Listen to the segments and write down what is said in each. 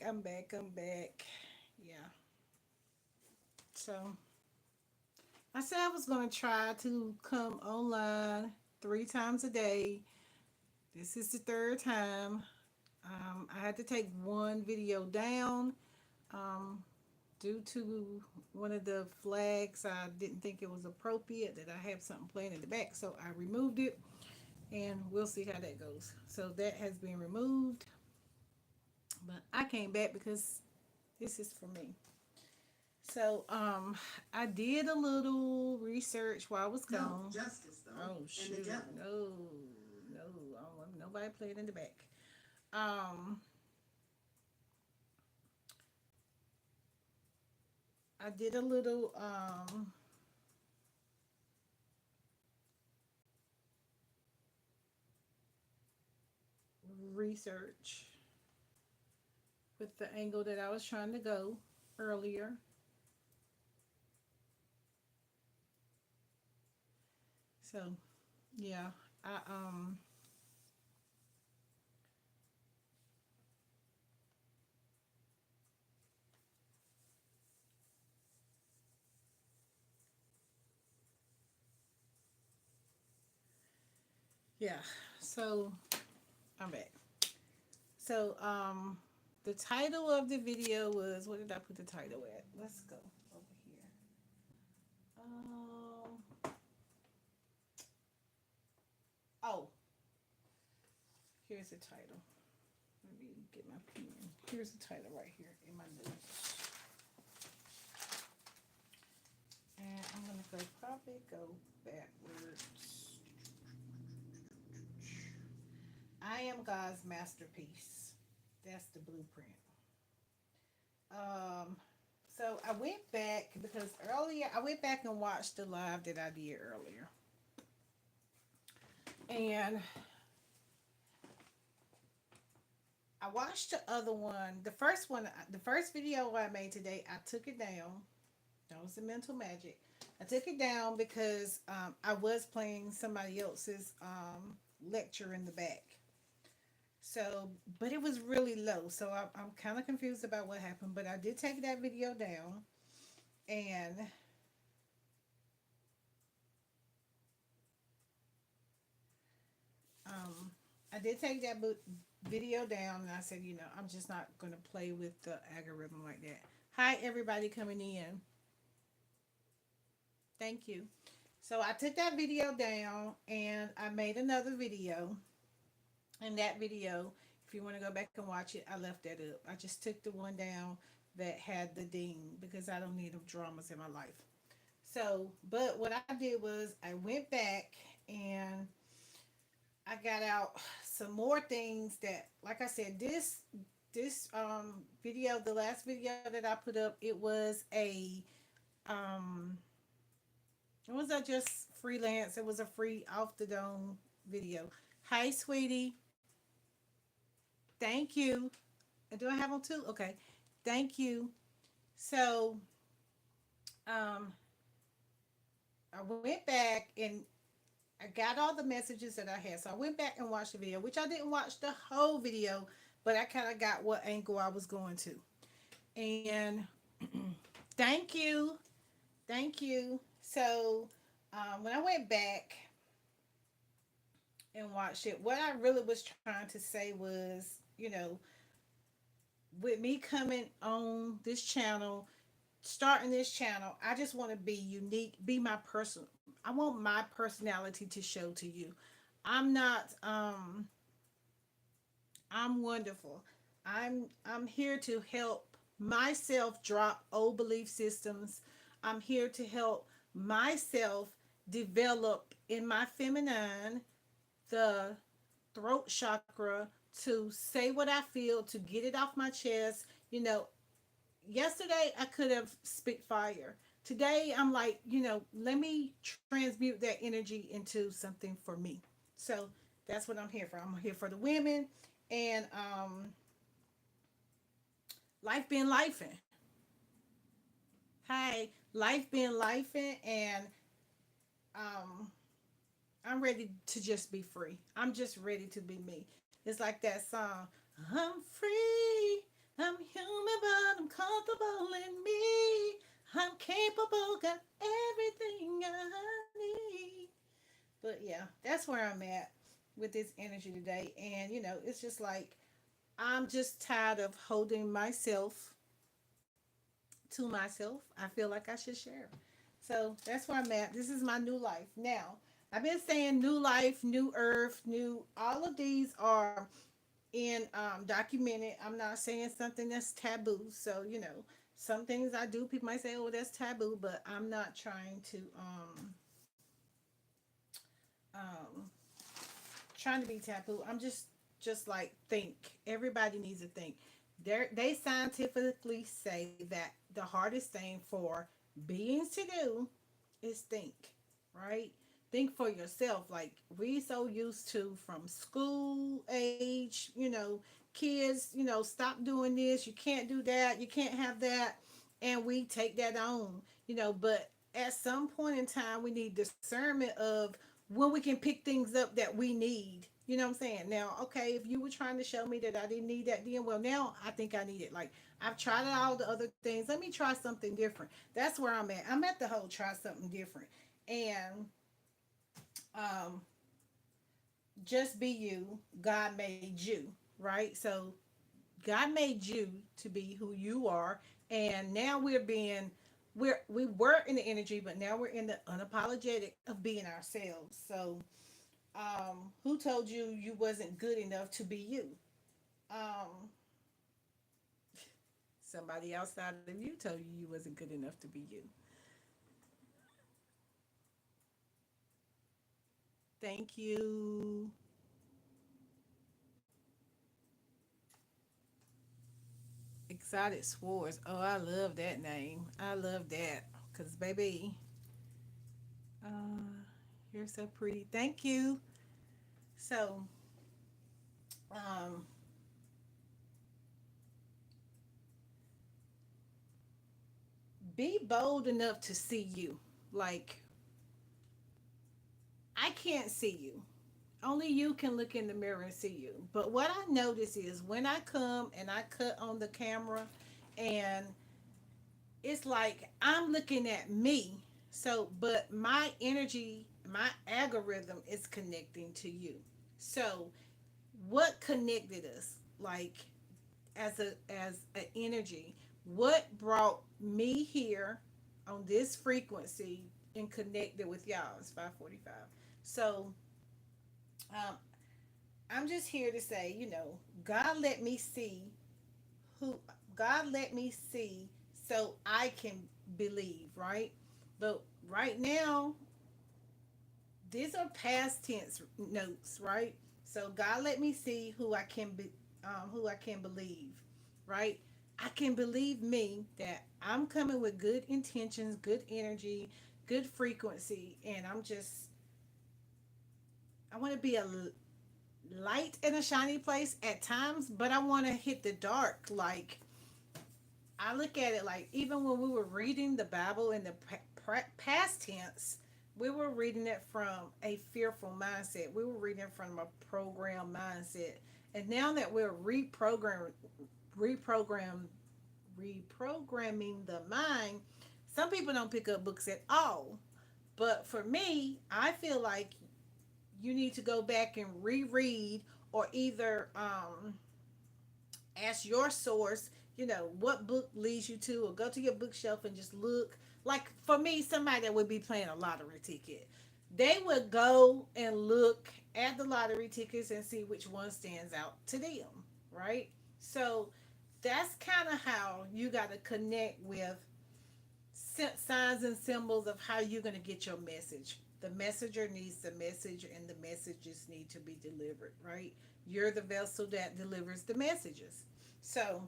I'm back. Yeah. So I said I was gonna try to come online 3 times a day. This is the third time. I had to take one video down um, due to one of the flags. I didn't think it was appropriate that I have something playing in the back, so I removed it, and we'll see how that goes. So that has been removed, but I came back because this is for me. So, I did a little research while I was gone. Justice, though. Oh shoot! No, no, I don't want nobody playing in the back. Um, I did a little research with the angle that I was trying to go earlier. So, yeah, I yeah. So I'm back. So the title of the video was, what did I put the title at? Let's go over here. Oh, here's the title. Let me get my pen. Here's the title right here in my notes. And I'm gonna probably go backwards. I am God's masterpiece. That's the blueprint. Um, so I went back because earlier I went back and watched the live that I did earlier, and I watched the other one. The first video I made today, I took it down. That was the mental magic. I took it down because I was playing somebody else's lecture in the back. So, but it was really low. So I'm kind of confused about what happened. But I did take that video down, and um, I did take that video down, and I said, I'm just not gonna play with the algorithm like that. Hi, everybody coming in. Thank you. So I took that video down, and I made another video. In that video, if you want to go back and watch it, I left that up. I just took the one down that had the ding because I don't need no dramas in my life. So, but what I did was I went back and I got out some more things that, like I said, this video, the last video that I put up, um it was a just freelance. It was a free off the dome video. Hi, sweetie. Thank you. Do I have them too? Okay. Thank you. So, um, I went back and I got all the messages that I had. So I went back and watched the video, which I didn't watch the whole video, but I kind of got what angle I was going to. And thank you. Thank you. So, when I went back and watched it, what I really was trying to say was, with me coming on this channel, starting this channel, I just want to be unique, be my person. I want my personality to show to you. I'm not I'm wonderful. I'm here to help myself drop old belief systems. I'm here to help myself develop in my feminine the throat chakra to say what I feel, to get it off my chest. Yesterday I could have spit fire. Today I'm like, let me transmute that energy into something for me. So that's what I'm here for. I'm here for the women, and life been lifing. Hi, life been lifing, and um, I'm ready to just be free. I'm just ready to be me. It's like that song, I'm free, I'm comfortable in me. I'm capable, got everything I need. But yeah, that's where I'm at with this energy today. And it's just like I'm just tired of holding myself to myself. I feel like I should share. So that's where I'm at. This is my new life. Now, I've been saying new life, new earth, new, all of these are in documented. I'm not saying something that's taboo. So, some things I do, people might say, oh, that's taboo, but I'm not trying to um trying to be taboo. I'm just like think. Everybody needs to think. They scientifically say that the hardest thing for beings to do is think, right? Think for yourself. Like we so used to from school age, kids, stop doing this, you can't do that, you can't have that, and we take that on, but at some point in time we need discernment of when we can pick things up that we need. You know what I'm saying? Now, okay, if you were trying to show me that I didn't need that then, well, now I think I need it. Like I've tried all the other things. Let me try something different. That's where I'm at. I'm at the whole try something different. And um just be you. God made you, right? So God made you to be who you are, and now we were in the energy, but now we're in the unapologetic of being ourselves. So, who told you you wasn't good enough to be you? Um, Somebody outside of you told you you wasn't good enough to be you. Thank you. Exotic Swords. Oh, I love that name. I love that. Cause baby, uh, you're so pretty. Thank you. So, um, be bold enough to see you. Like, I can't see you. Only you can look in the mirror and see you. But what I notice is when I come and I cut on the camera, and it's like I'm looking at me. So, but my energy, my algorithm is connecting to you. So, what connected us? Like, as an energy, what brought me here on this frequency and connected with y'all? It's 5:45. So um, I'm just here to say, God let me see who God let me see so I can believe, right? But right now, these are past tense notes, right? So God let me see who I can believe, right? I can believe me that I'm coming with good intentions, good energy, good frequency, and I want to be a light in a shiny place at times, but I want to hit the dark. Like I look at it like even when we were reading the Bible in the past tense, we were reading it from a fearful mindset. We were reading it from a program mindset. And now that we're reprogram, reprogramming the mind, some people don't pick up books at all. But for me, I feel like you need to go back and reread or either ask your source, what book leads you to, or go to your bookshelf and just look. Like for me, somebody that would be playing a lottery ticket, they would go and look at the lottery tickets and see which one stands out to them, right? So that's kind of how you got to connect with signs and symbols of how you're going to get your message. The messenger needs the message, and the messages need to be delivered, right? You're the vessel that delivers the messages. So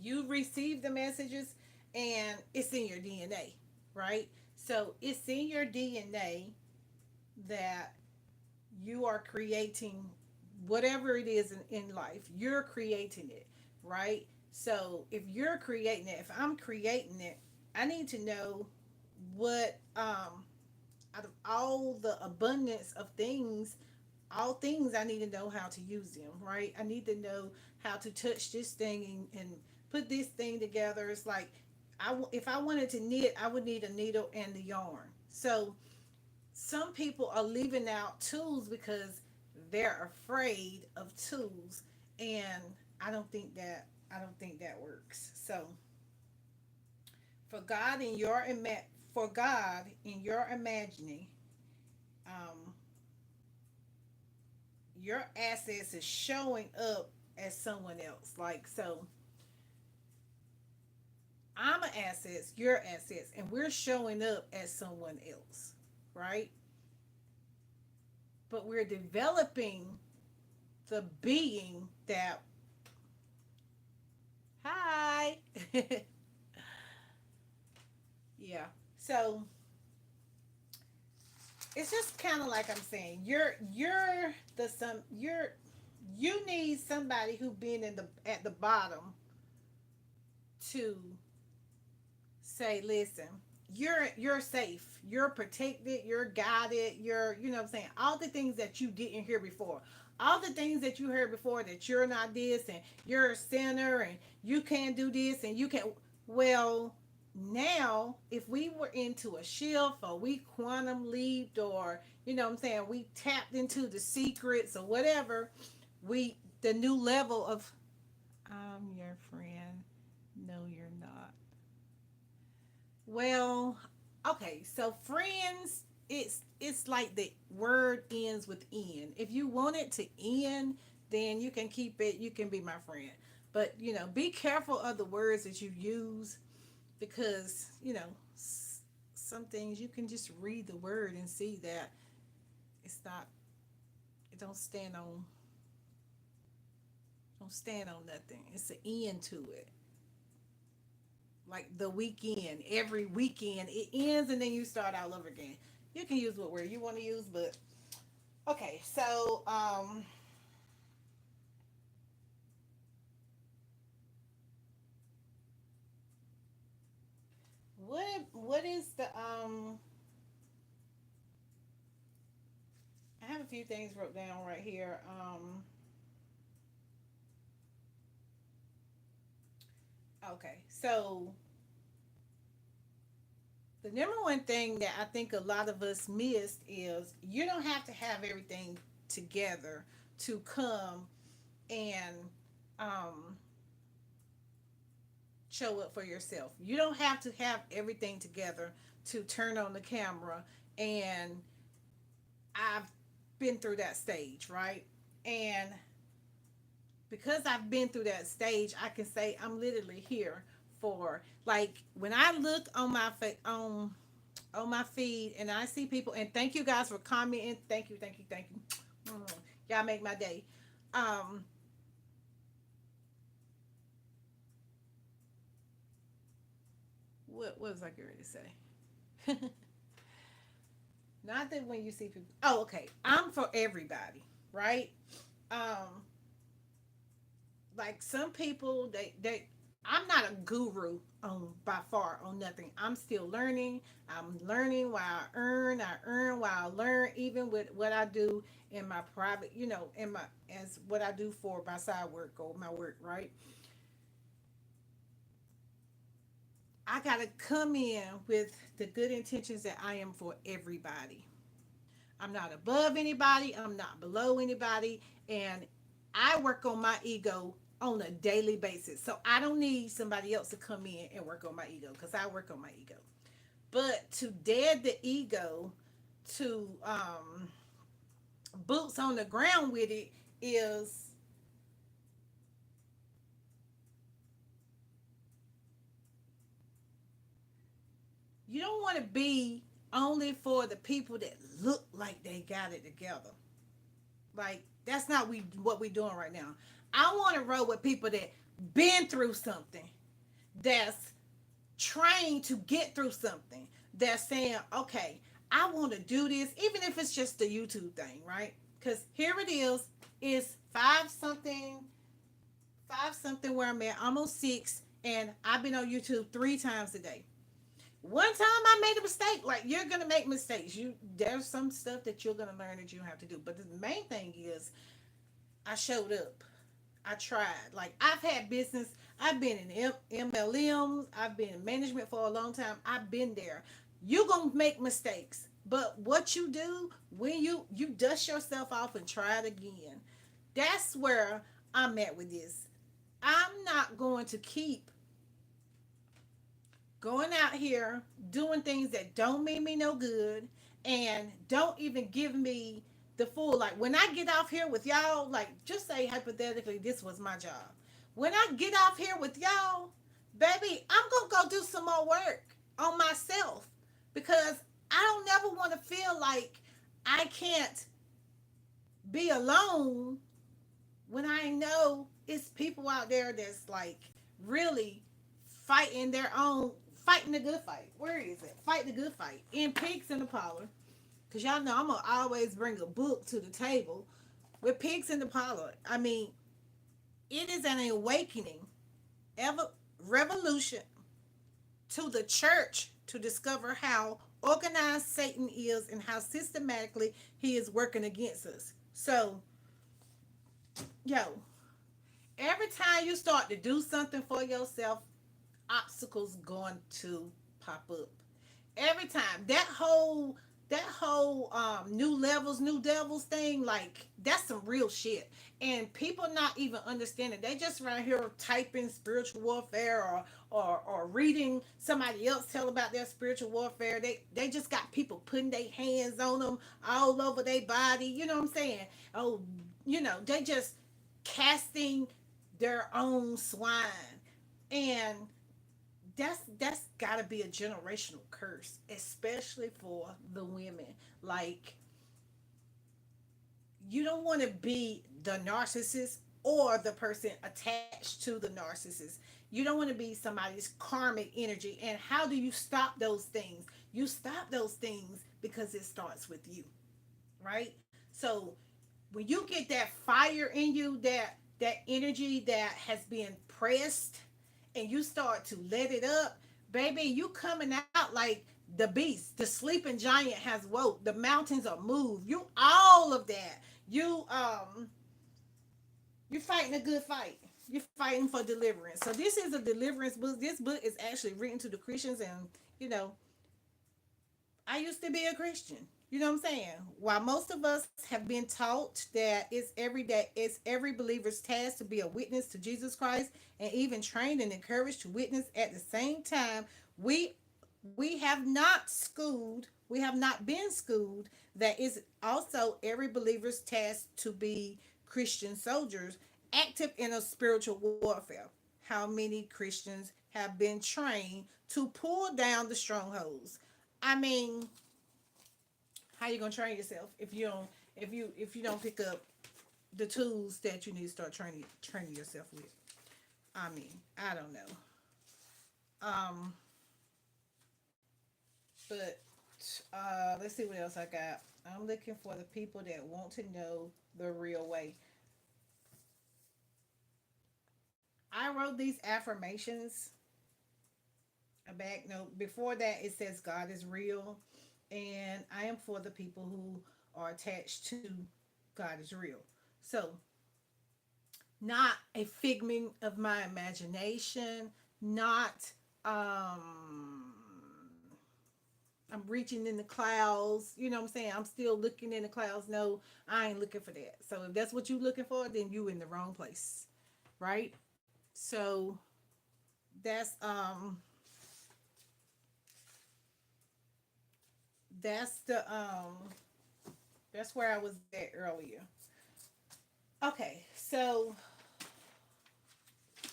you receive the messages, and it's in your DNA, right? So it's in your DNA that you are creating whatever it is in life, you're creating it, right? So if you're creating it, if I'm creating it, I need to know what out of all the abundance of things, all things, I need to know how to use them, right? I need to know how to touch this thing and put this thing together. It's like if I wanted to knit, I would need a needle and the yarn. So some people are leaving out tools because they're afraid of tools, and I don't think that works. So for God in your for God in your imagining, um, your assets is showing up as someone else. Like so, I'm an assets, your assets, and we're showing up as someone else, right? But we're developing the being that hi. Yeah. So it's just kind of like I'm saying, you're the some you need somebody who been in the at the bottom to say, listen, you're safe, you're protected, you're guided, you're you know what I'm saying, all the things that you didn't hear before. All the things that you heard before that you're not this and you're a sinner and you can't do this and you can't well now if we were into a shift or we quantum leaped or you know what I'm saying we tapped into the secrets or whatever we the new level of I'm your friend no you're not. Well, okay, so friends, it's like the word ends with N. If you want it to end, then you can keep it. You can be my friend. But, you know, be careful of the words that you use because, you know, some things you can just read the word and see that it's not it don't stand on nothing. It's an end to it. Like the weekend, every weekend it ends and then you start all over again. You can use what word you want to use, but okay. So, what is the I have a few things wrote down right here. Okay, so the number one thing that I think a lot of us missed is you don't have to have everything together to come and um show up for yourself. You don't have to have everything together to turn on the camera. And I've been through that stage, right? And because I've been through that stage, I can say I'm literally here for like when I look on on my feed and I see people and thank you guys for commenting. Thank you, thank you, thank you. Y'all make my day. Um, what was I going to say? Not that when you see people. Oh, okay. I'm for everybody, right? Um, like some people, they. I'm not a guru on by far on nothing. I'm still learning. I'm learning while I earn. I earn while I learn. Even with what I do in my private, you know, in my as what I do for my side work or my work, right? I gotta come in with the good intentions that I am for everybody. I'm not above anybody. I'm not below anybody. And I work on my ego on a daily basis. So I don't need somebody else to come in and work on my ego because I work on my ego. But to dead the ego to boots on the ground with it is you don't want to be only for the people that look like they got it together. Like that's not what we doing right now. I want to roll with people that been through something, that's trained to get through something, that's saying, okay, I want to do this, even if it's just the YouTube thing, right? Because here it is five something where I'm at, almost six, and I've been on YouTube three times a day. One time I made a mistake. Like you're gonna make mistakes. There's some stuff that you're gonna learn that you have to do. But the main thing is I showed up. I tried. Like I've had business. I've been in MLMs. I've been in management for a long time. I've been there. You're gonna make mistakes, but what you do when you dust yourself off and try it again, that's where I'm at with this. I'm not going to keep going out here doing things that don't mean me no good and don't even give me the full, like when I get off here with y'all, like just say hypothetically this was my job. When I get off here with y'all, baby, I'm gonna go do some more work on myself because I don't never want to feel like I can't be alone when I know it's people out there that's like really fighting their own, fighting the good fight. Where is it? Fight the good fight. In Pigs in the Parlor. Because y'all know I'm going to always bring a book to the table. With Pigs in the Parlor, I mean, it is an awakening, ever revolution to the church to discover how organized Satan is and how systematically he is working against us. So, yo, every time you start to do something for yourself, obstacles going to pop up. Every time that whole new levels, new devils thing, like that's some real shit. And people not even understanding. They just around here typing spiritual warfare or reading somebody else tell about their spiritual warfare. They just got people putting their hands on them all over their body. You know what I'm saying? Oh, they just casting their own swine. And that's got to be a generational curse, especially for the women. Like, you don't want to be the narcissist or the person attached to the narcissist. You don't want to be somebody's karmic energy. And how do you stop those things? You stop those things because it starts with you, right? So when you get that fire in you, that energy that has been pressed, and you start to let it up, baby, you coming out like the beast. The sleeping giant has woke. The mountains are moved. You all of that. You're fighting a good fight. You're fighting for deliverance. So this is a deliverance book. This book is actually written to the Christians, and you know, I used to be a Christian. You know what I'm saying? While most of us have been taught that it's every believer's task to be a witness to Jesus Christ and even trained and encouraged to witness at the same time, we we have not schooled, we have not been schooled that is also every believer's task to be Christian soldiers active in a spiritual warfare. How many Christians have been trained to pull down the strongholds? I mean, how you gonna train yourself if you don't pick up the tools that you need to start training yourself with? I mean, I don't know. Um, but let's see what else I got. I'm looking for the people that want to know the real way. I wrote these affirmations a back note. Before that, it says God is real, and I am for the people who are attached to God is real. So, not a figment of my imagination, not I'm reaching in the clouds. You know what I'm saying? I'm still looking in the clouds. No, I ain't looking for that. So if that's what you looking for, then you in the wrong place. Right? So that's um that's the that's where I was at earlier. Okay, so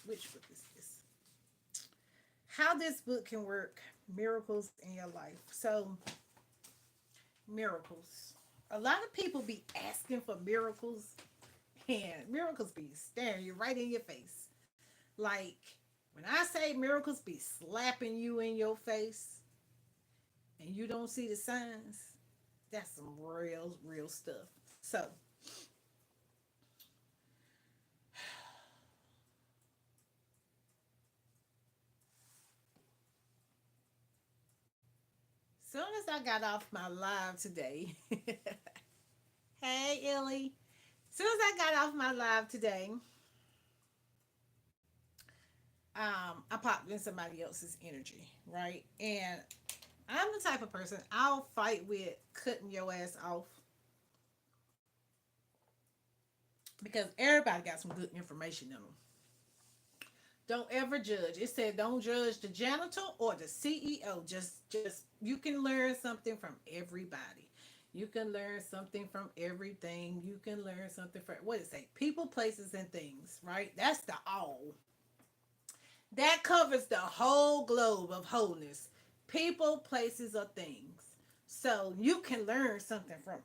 which book is this? How this book can work miracles in your life. So miracles. A lot of people be asking for miracles, and miracles be staring you right in your face. Like when I say miracles be slapping you in your face and you don't see the signs, that's some real stuff. So soon as I got off my live today, hey Illy. Soon as I got off my live today, I popped in somebody else's energy, right? And I'm the type of person I'll fight with cutting your ass off because everybody got some good information in them. Don't ever judge. It said don't judge the janitor or the CEO. Just you can learn something from everybody. You can learn something from everything. You can learn something from what it say? People, places, and things, right? That's the all. That covers the whole globe of wholeness. People, places, or things. So you can learn something from 'em.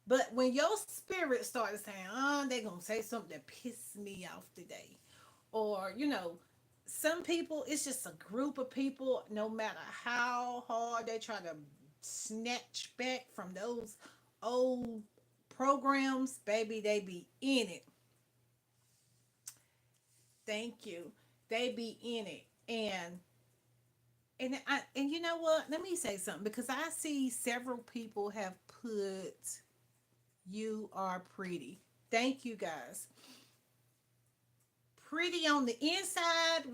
But when your spirit started saying, oh, they're going to say something that pissed me off today. Or, some people, it's just a group of people, no matter how hard they try to snatch back from those old programs, baby, they be in it. Thank you. They be in it. And you know what? Let me say something because I see several people have put you are pretty. Thank you guys. Pretty on the inside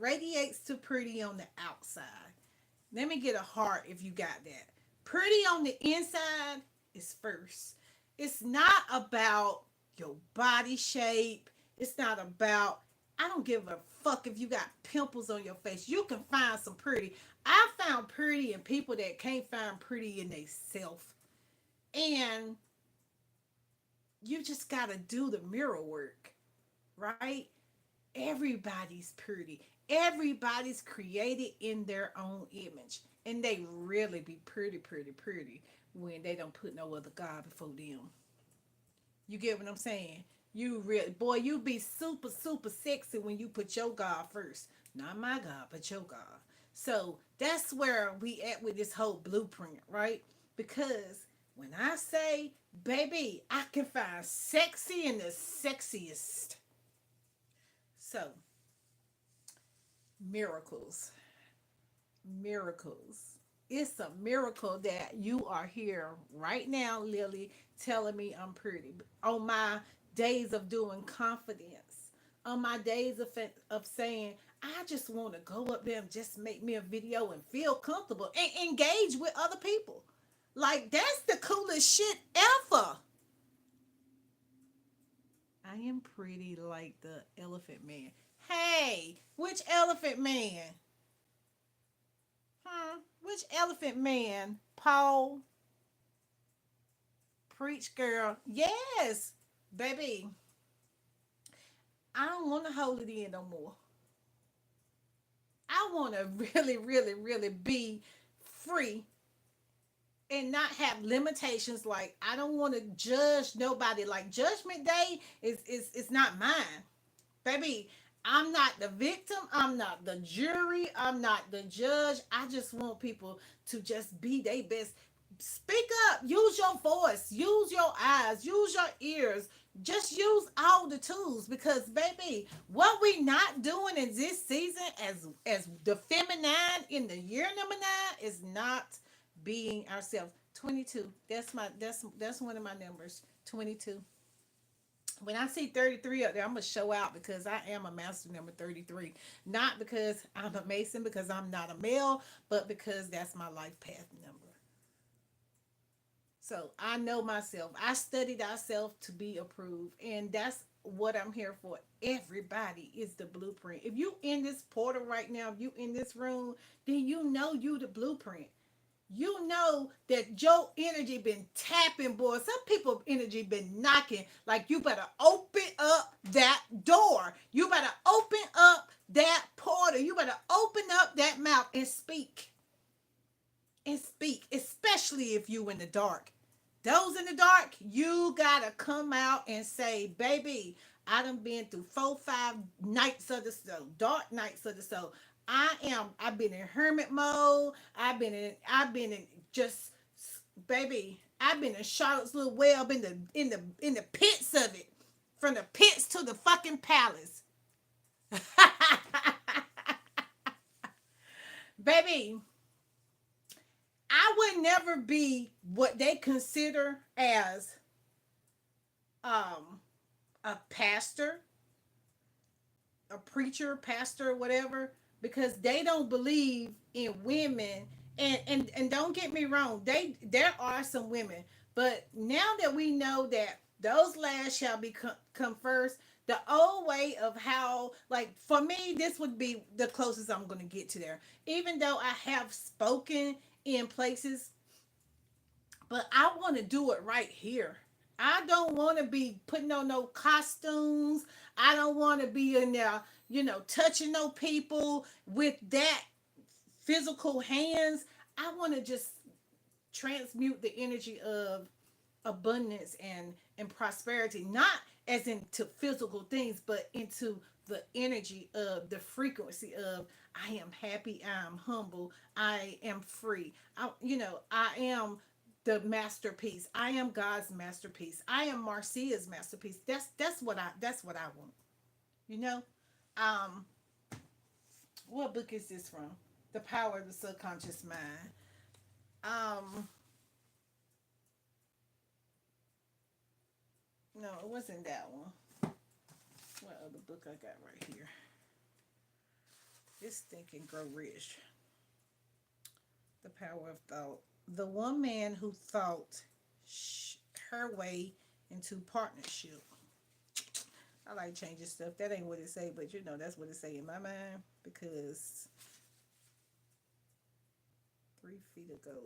radiates to pretty on the outside. Let me get a heart if you got that. Pretty on the inside is first. It's not about your body shape. It's not about, I don't give a fuck if you got pimples on your face. You can find some pretty. I found pretty in people that can't find pretty in themselves. And you just got to do the mirror work, right? Everybody's pretty. Everybody's created in their own image. And they really be pretty, pretty, pretty when they don't put no other God before them. You get what I'm saying? You really, boy, you be super, super sexy when you put your God first. Not my God, but your God. So that's where we at with this whole blueprint, right? Because when I say, baby, I can find sexy in the sexiest. So, miracles. Miracles. It's a miracle that you are here right now, Lily, telling me I'm pretty. On my days of doing confidence, on my days of saying, I just want to go up there and just make me a video and feel comfortable and engage with other people. Like, that's the coolest shit ever. I am pretty like the elephant man. Hey, which elephant man? Which elephant man? Paul, preach girl. Yes, baby. I don't want to hold it in no more. I want to really, really, really be free and not have limitations. Like I don't want to judge nobody. Like Judgment Day is not mine, baby. I'm not the victim. I'm not the jury. I'm not the judge. I just want people to just be their best. Speak up. Use your voice. Use your eyes. Use your ears. Just use all the tools because, baby, what we not doing in this season as the feminine in the year number 9 is not being ourselves. 22. That's one of my numbers. 22. When I see 33 up there, I'm gonna show out because I am a master number 33. Not because I'm a Mason, because I'm not a male, but because that's my life path number. So I know myself. I studied ourselves to be approved, and that's what I'm here for. Everybody is the blueprint. If you in this portal right now, if you in this room, then you know you the blueprint. You know that your energy been tapping, boy. Some people energy been knocking. Like you better open up that door. You better open up that portal. You better open up that mouth and speak. And speak. Especially if you in the dark. Those in the dark, you gotta come out and say, baby, I done been through 4, 5 nights of the soul, dark nights of the soul. I've been in hermit mode. I've been in just, baby, I've been in Charlotte's little web in the pits of it. From the pits to the fucking palace. Baby, I would never be what they consider as um a pastor, a preacher, pastor, whatever, because they don't believe in women. And don't get me wrong, there are some women, but now that we know that those last shall come first, the old way of how, like, for me, this would be the closest I'm going to get to there. Even though I have spoken in places, but I want to do it right here. I don't want to be putting on no costumes. I don't want to be in there, touching no people with that physical hands. I want to just transmute the energy of abundance and prosperity, not as into physical things, but into the energy of the frequency of I am happy, I am humble, I am free. I am the masterpiece. I am God's masterpiece. I am Marcia's masterpiece. That's what I want. You know? Um what book is this from? The Power of the Subconscious Mind. Um no, it wasn't that one. What other book I got right here? This Think and Grow Rich. The Power of Thought. The one man who thought her way into partnership. I like changing stuff. That ain't what it say, but that's what it say in my mind because 3 feet ago,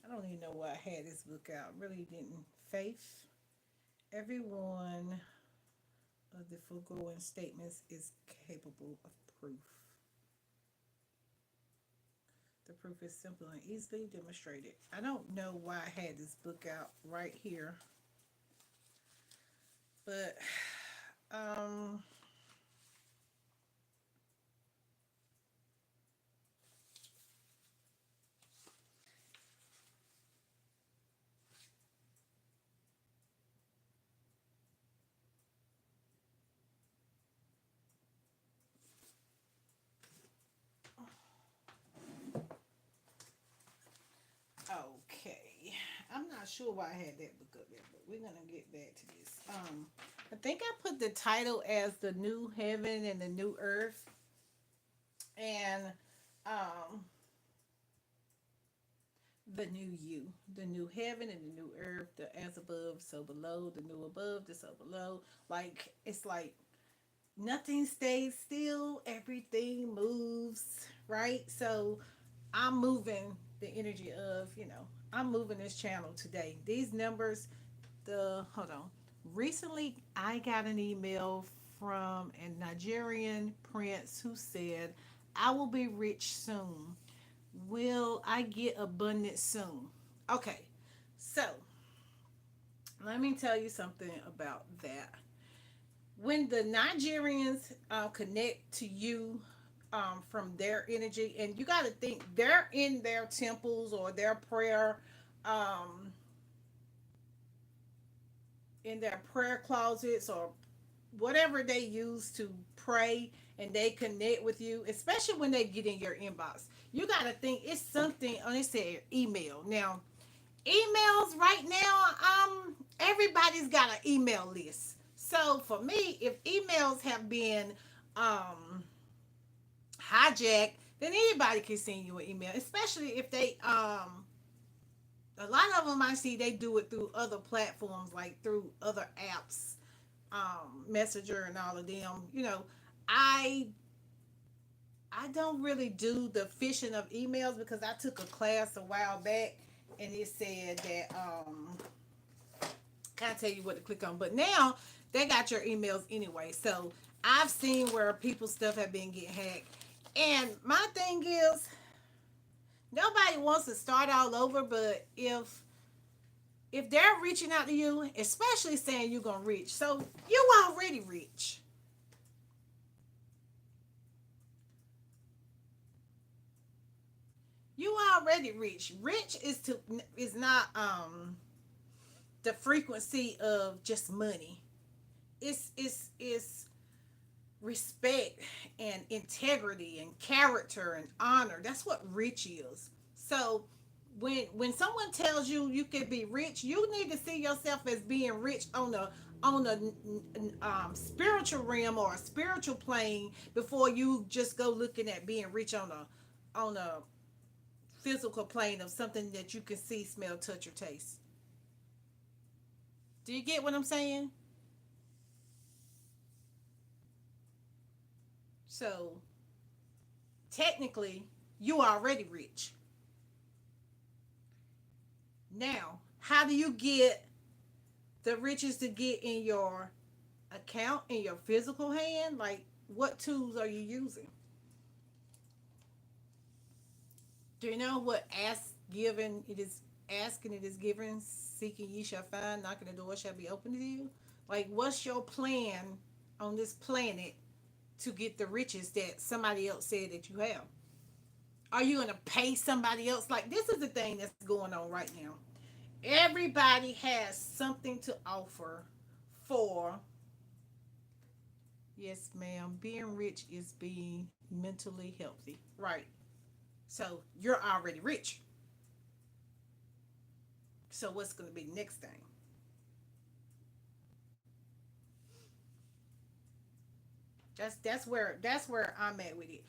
I don't even know why I had this book out. Really didn't. Faith. Everyone of the foregoing statements is capable of proof. The proof is simple and easily demonstrated. I don't know why I had this book out right here, but um, okay. I'm not sure why I had that book up there, but we're gonna get back to this. I think I put the title as the new heaven and the new earth, and um, the new you, the new heaven and the new earth, the as above, so below, the new above, the so below. Like it's like nothing stays still, everything moves, right? So I'm moving the energy of, I'm moving this channel today. These numbers, hold on. Recently, I got an email from a Nigerian prince who said, I will be rich soon. Will I get abundance soon? Okay, so let me tell you something about that. When the Nigerians connect to you from their energy, and you got to think they're in their temples or their prayer, um, in their prayer closets or whatever they use to pray, and they connect with you, especially when they get in your inbox. You got to think it's something. Oh, they said email. Now, emails right now, everybody's got an email list. So for me, if emails have been um hijacked, then anybody can send you an email, especially if they a lot of them I see they do it through other platforms, like through other apps, Messenger and all of them. I don't really do the phishing of emails because I took a class a while back and it said that can't tell you what to click on. But now they got your emails anyway. So I've seen where people's stuff have been getting hacked. And my thing is, nobody wants to start all over, but if they're reaching out to you, especially saying you're gonna reach, so you already rich. You already rich. Rich is not the frequency of just money. It's respect and integrity and character and honor. That's what rich is. So when someone tells you you can be rich, you need to see yourself as being rich on on a spiritual realm or a spiritual plane before you just go looking at being rich on a physical plane of something that you can see, smell, touch, or taste. Do you get what I'm saying? So technically, you are already rich. Now, how do you get the riches to get in your account, in your physical hand? Like, what tools are you using? Do you know what ask given it is asking it is given, seeking ye shall find, knocking the door shall be opened to you? Like, what's your plan on this planet to get the riches that somebody else said that you have? Are you gonna pay somebody else? Like, this is the thing that's going on right now. Everybody has something to offer for, yes, ma'am, being rich is being mentally healthy. Right. So you're already rich. So what's gonna be the next thing? That's where I'm at with it.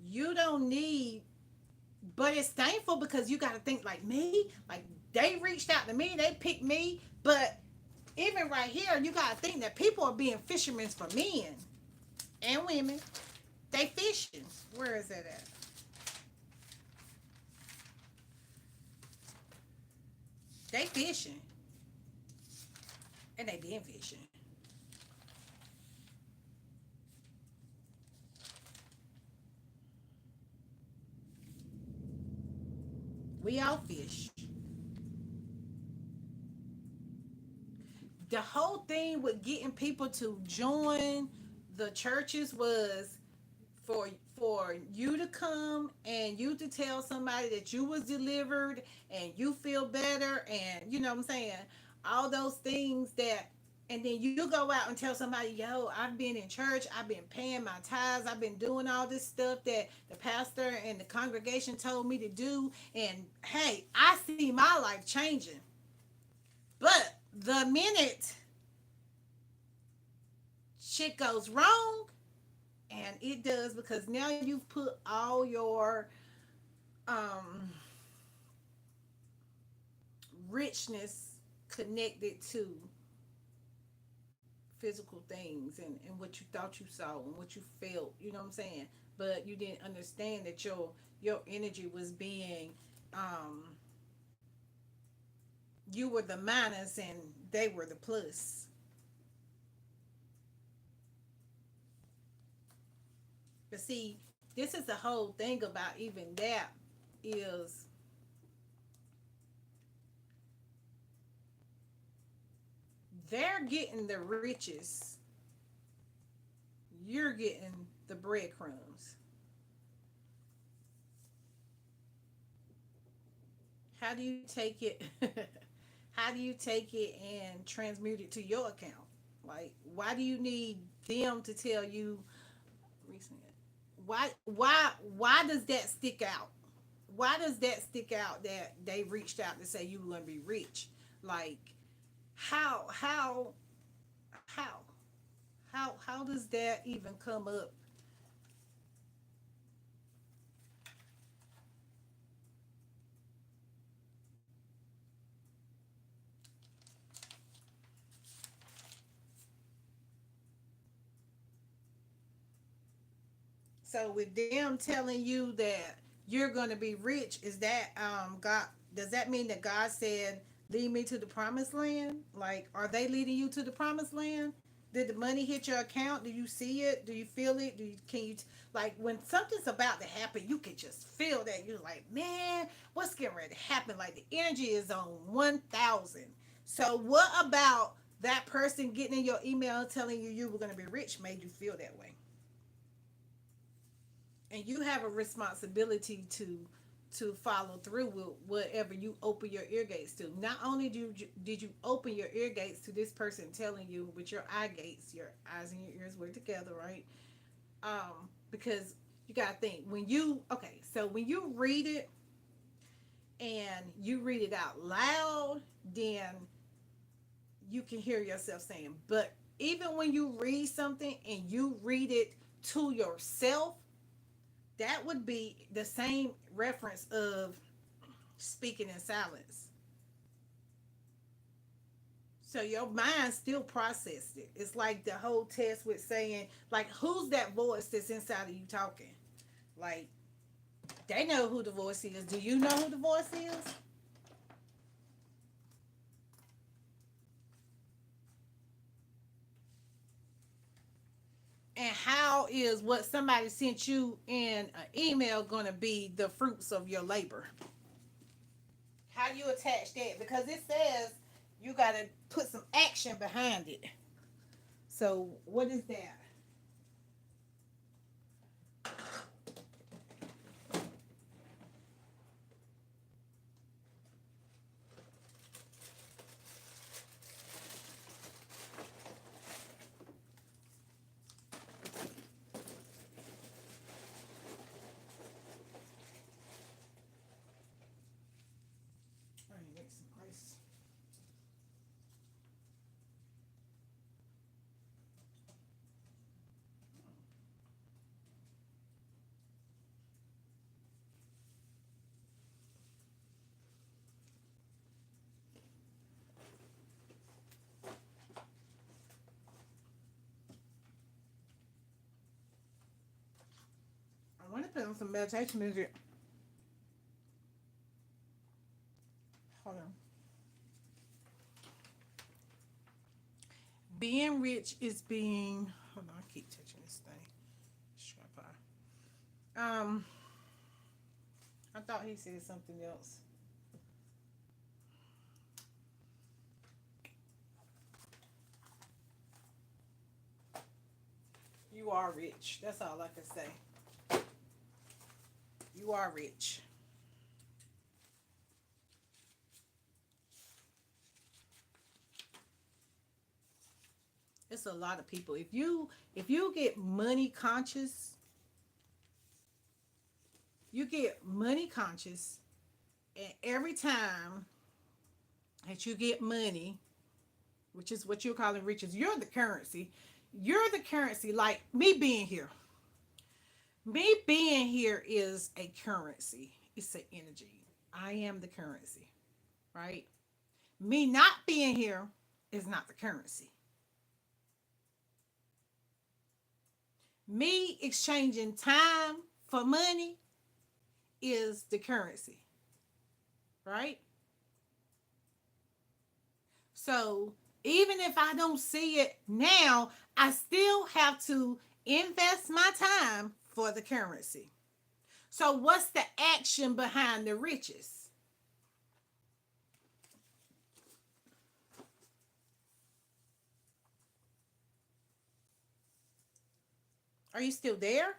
You don't need, but it's thankful because you got to think like me. Like, they reached out to me, they picked me. But even right here, you got to think that people are being fishermen for men and women. They fishing. Where is that at? They fishing, and they been fishing. We all fish. The whole thing with getting people to join the churches was for you to come and you to tell somebody that you was delivered and you feel better, and you know what I'm saying, all those things that, and then you go out and tell somebody, yo, I've been in church, I've been paying my tithes, I've been doing all this stuff that the pastor and the congregation told me to do, and hey, I see my life changing. But the minute shit goes wrong, and it does, because now you've put all your um richness connected to physical things, and what you thought you saw and what you felt, you know what I'm saying? But you didn't understand that your energy was being um you were the minus and they were the plus. But see, this is the whole thing about even that is they're getting the riches, you're getting the breadcrumbs. How do you take it? How do you take it and transmute it to your account? Like, why do you need them to tell you recent? Why does that stick out? Why does that stick out that they reached out to say you were gonna be rich? Like, how how how does that even come up? So with them telling you that you're gonna be rich, is that God? Does that mean that God said, "Lead me to the promised land"? Like, are they leading you to the promised land? Did the money hit your account? Do you see it? Do you feel it? Can you like when something's about to happen, you can just feel that. You're like, man, what's getting ready to happen? Like, the energy is on 1,000. So what about that person getting in your email telling you you were going to be rich made you feel that way? And you have a responsibility to follow through with whatever you open your ear gates to. Not only did you open your ear gates to this person telling you with your eye gates, your eyes and your ears work together, right? Because you gotta think when you okay, so when you read it and you read it out loud, then you can hear yourself saying. But even when you read something and you read it to yourself, that would be the same reference of speaking in silence. So your mind still processed it. It's like the whole test with saying, like, who's that voice that's inside of you talking? Like, they know who the voice is. Do you know who the voice is? And how is what somebody sent you in an email going to be the fruits of your labor? How do you attach that? Because it says you got to put some action behind it. So, what is that? I need to make some ice. I want to put on some meditation music. Hold on. Being rich is being. Hold on, I keep touching this thing. Strap on. I thought he said something else. You are rich. That's all I can say. You are rich. It's a lot of people. If you get money conscious, you get money conscious, and every time that you get money, which is what you're calling riches, you're the currency. You're the currency. Like me being here. Me being here is a currency. It's an energy. I am the currency, right? Me not being here is not the currency. Me exchanging time for money is the currency, right? So even if I don't see it now, I still have to invest my time for the currency. So what's the action behind the riches? Are you still there?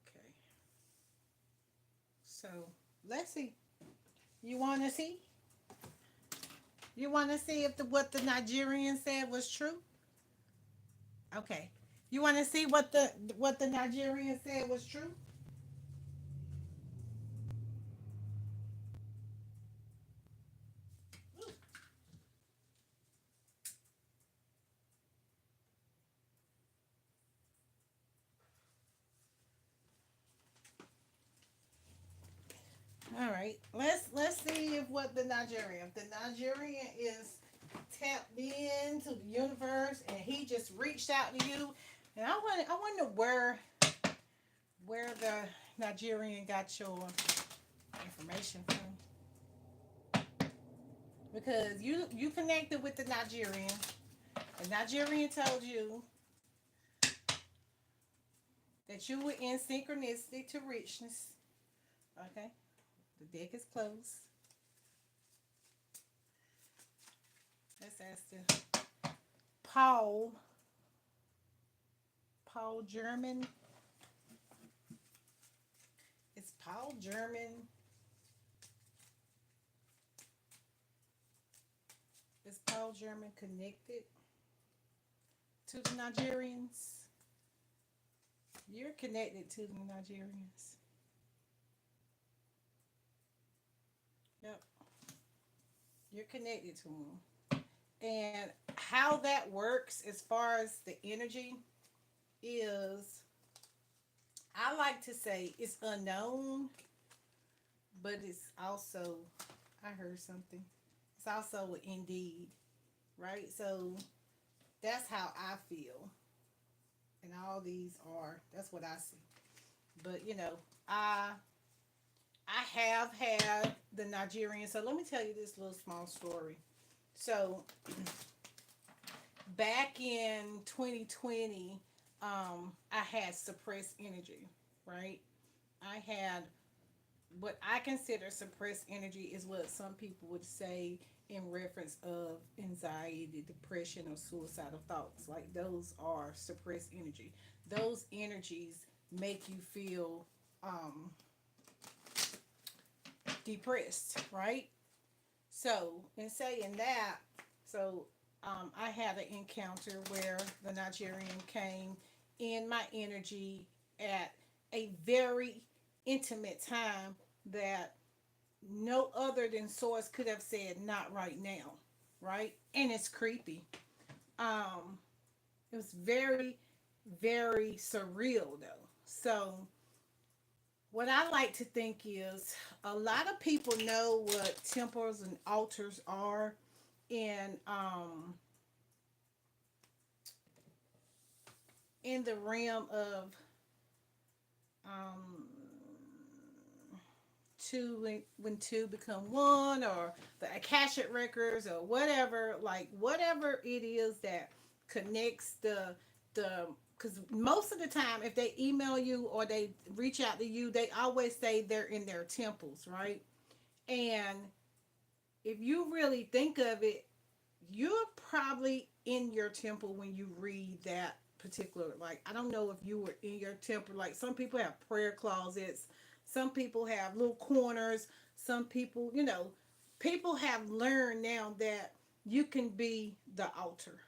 Okay. So let's see. You want to see? You want to see if what the Nigerian said was true? Okay. You want to see what the Nigerian said was true? All right. Let's see if what the Nigerian. If the Nigerian is tapped into the universe and he just reached out to you. And I wonder where the Nigerian got your information from. because you connected with the Nigerian. The Nigerian told you that you were in synchronicity to richness. Okay, the deck is closed. Let's ask the Paul. Paul German. Is Paul German? Is Paul German connected to the Nigerians? You're connected to the Nigerians. Yep, you're connected to them. And how that works as far as the energy is, I like to say it's unknown, but it's also, I heard something. It's also indeed, right? So that's how I feel. And all these are, that's what I see. But I I have had the Nigerian. So let me tell you this little small story. So back in 2020, I had suppressed energy, right? I had what I consider suppressed energy is what some people would say in reference of anxiety, depression, or suicidal thoughts. Like those are suppressed energy. Those energies make you feel um, depressed, right? So, in saying that, so I had an encounter where the Nigerian came in my energy at a very intimate time that no other than Source could have said, not right now, right? And it's creepy. Um, it was very, very surreal though. So, what I like to think is a lot of people know what temples and altars are in in the realm of um two when two become one, or the Akashic records, or whatever, like whatever it is that connects the because most of the time if they email you or they reach out to you, they always say they're in their temples, right? And if you really think of it, you're probably in your temple when you read that particular, like, I don't know if you were in your temple. Like some people have prayer closets, some people have little corners, some people, people have learned now that you can be the altar.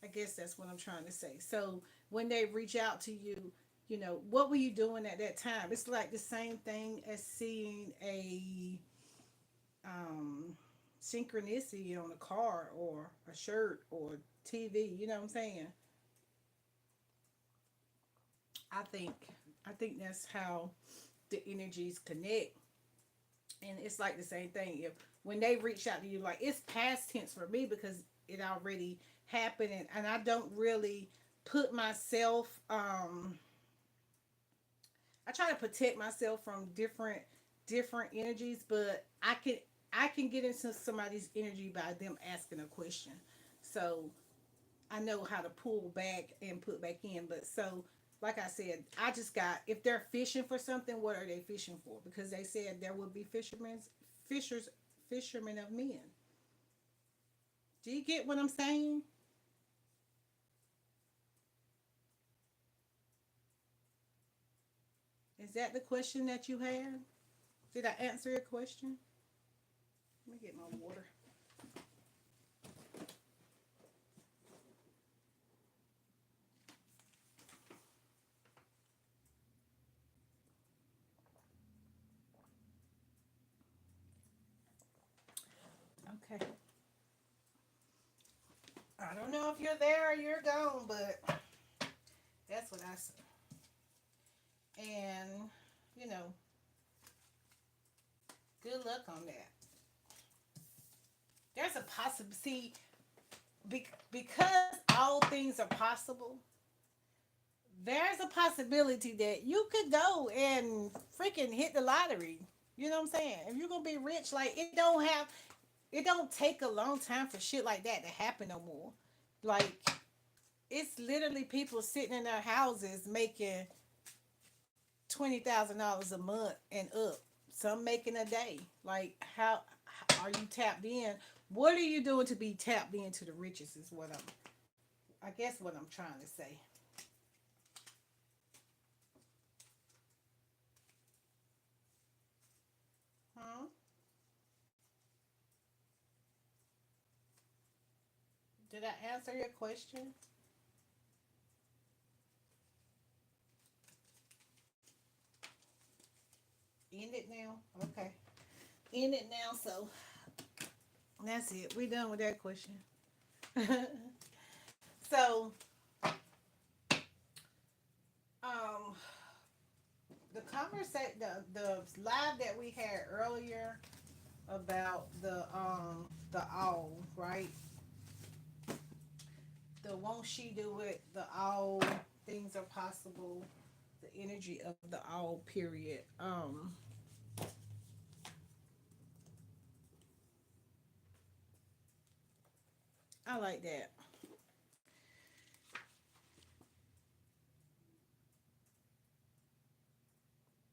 I guess that's what I'm trying to say. So when they reach out to you, what were you doing at that time? It's like the same thing as seeing a um, synchronicity on a car or a shirt or TV. You know what I'm saying? I think I think that's how the energies connect, and it's like the same thing. If when they reach out to you, like it's past tense for me because it already happened, and I don't really put myself. I try to protect myself from different energies, but I can get into somebody's energy by them asking a question. So I know how to pull back and put back in. But so, like I said, I just got, if they're fishing for something, what are they fishing for? Because they said there would be fishers, fishermen of men. Do you get what I'm saying? Is that the question that you had? Did I answer your question? Let me get my water. Okay. I don't know if you're there or you're gone, but that's what I said. And, you know, good luck on that. There's a possibility, because all things are possible, there's a possibility that you could go and freaking hit the lottery. You know what I'm saying? If you're gonna be rich, like it don't have. it don't take a long time for shit like that to happen no more. Like it's literally people sitting in their houses making $20,000 a month and up. Some making a day. Like how are you tapped in? What are you doing to be tapped into the riches? Is what I guess what I'm trying to say. Huh? Did I answer your question? End it now. Okay. End it now. So that's it. We done with that question. So um the conversation the live that we had earlier about the all right, the won't she do it, the all things are possible, the energy of the all period. I like that.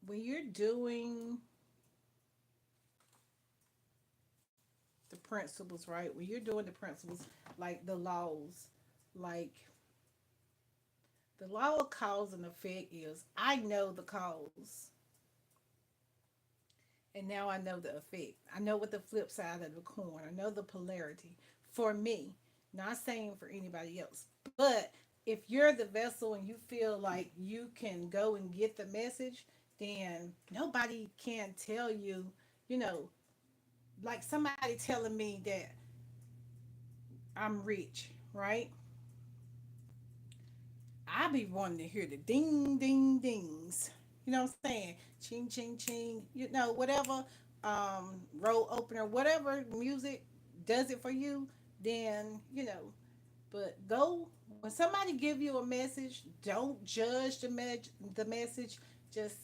When you're doing the principles, right, when you're doing the principles, like the laws, like the law of cause and effect is I know the cause and now I know the effect. I know what the flip side of the coin. I know the polarity for me. Not saying for anybody else, but if you're the vessel and you feel like you can go and get the message, then nobody can tell you, you know, like somebody telling me that I'm rich, right? I be wanting to hear the ding ding dings. You know what I'm saying? Ching ching ching. You know, whatever road opener, whatever music does it for you, then you know. But go when somebody give you a message, don't judge the message. Just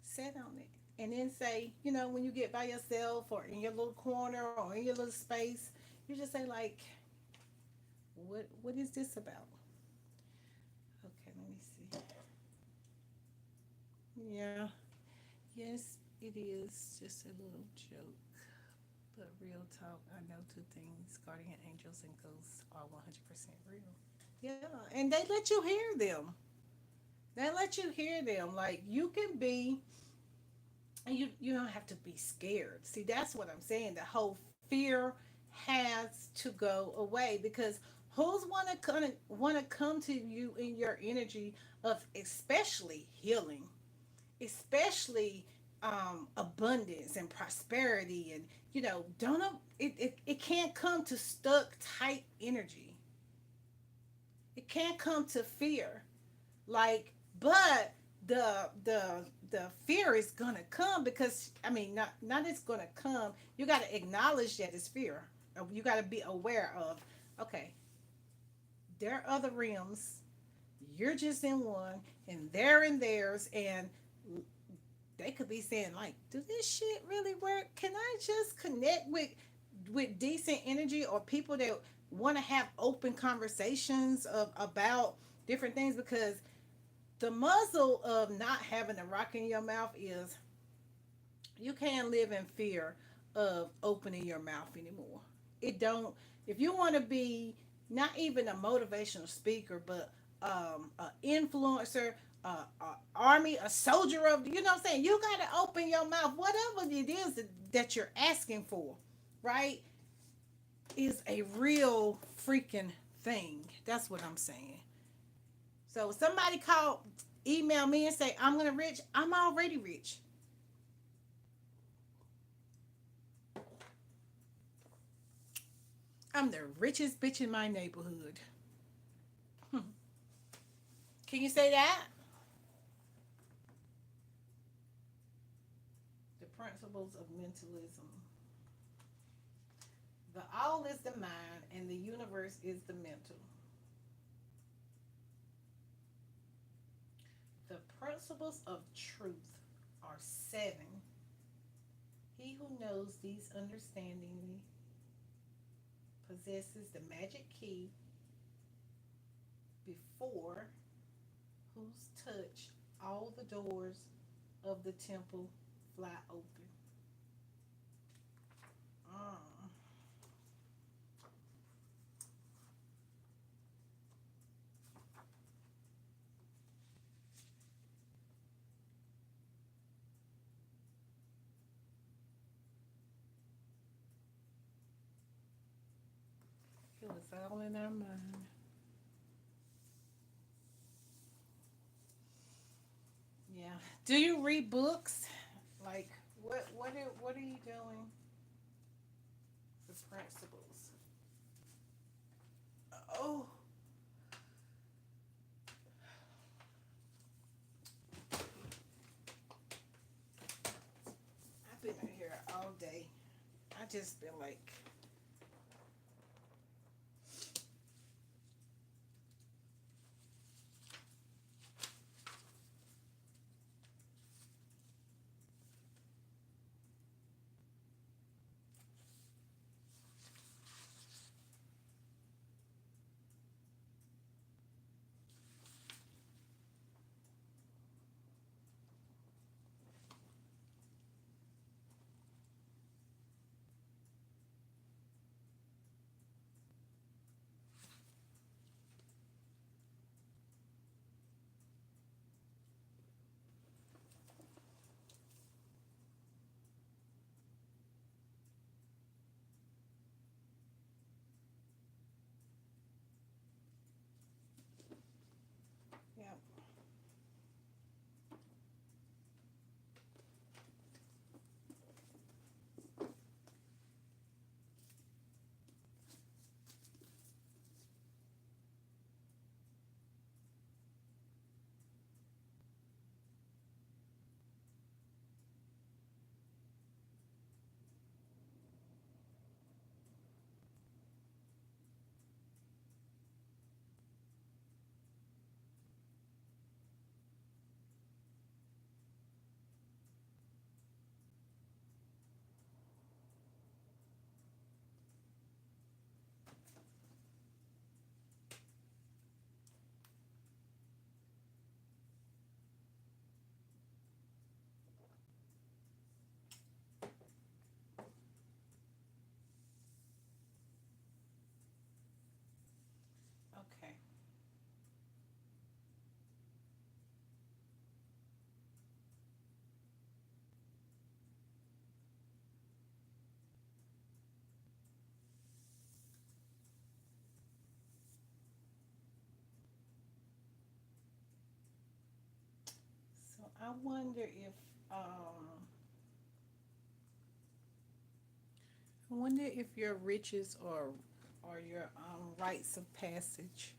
sit on it and then say, you know, when you get by yourself or in your little corner or in your little space, you just say like, what is this about? Okay, let me see. Yeah. Yes, it is just a little joke. But real talk, I know two things guardian angels and ghosts are 100% real. Yeah, and they let you hear them. They let you hear them. Like, you can be, and you don't have to be scared. See, that's what I'm saying. The whole fear has to go away because who's want to come to you in your energy of especially healing, especially abundance and prosperity, and don't it can't come to stuck tight energy. It can't come to fear, like, but the fear is gonna come because I mean, not it's gonna come. You got to acknowledge that it's fear. You got to be aware of, okay, there are other realms, you're just in one and they're in theirs, and they could be saying like, do this shit really work? Can I just connect with decent energy or people that want to have open conversations about different things? Because the muzzle of not having a rock in your mouth is you can't live in fear of opening your mouth anymore. It don't. If you want to be not even a motivational speaker, but an influencer, a army, a soldier of, you know what I'm saying? You got to open your mouth. Whatever it is that you're asking for, right, is a real freaking thing. That's what I'm saying. So somebody email me and say I'm gonna rich. I'm already rich. I'm the richest bitch in my neighborhood. Can you say that? The principles of mentalism. The all is the mind, and the universe is the mental. The principles of truth are seven. He who knows these understandingly possesses the magic key before whose touch all the doors of the temple fly open. Mm. It was all in our mind. Yeah. Do you read books? Like what are you doing? The principles. Oh, I've been in here all day. I just been like, yeah. Okay. So I wonder if your riches or your rites of passage.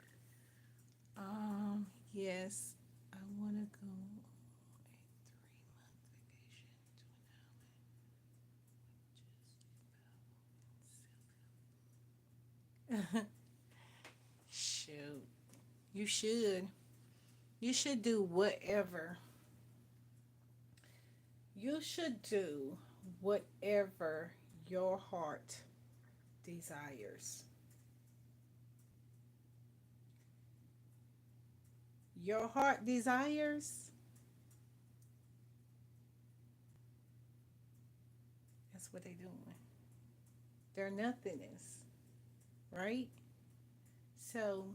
Yes, I want to go a 3-month vacation. Shoot, you should. You should do whatever. You should do whatever your heart desires. Your heart desires, that's what they're doing. They're nothingness, right? So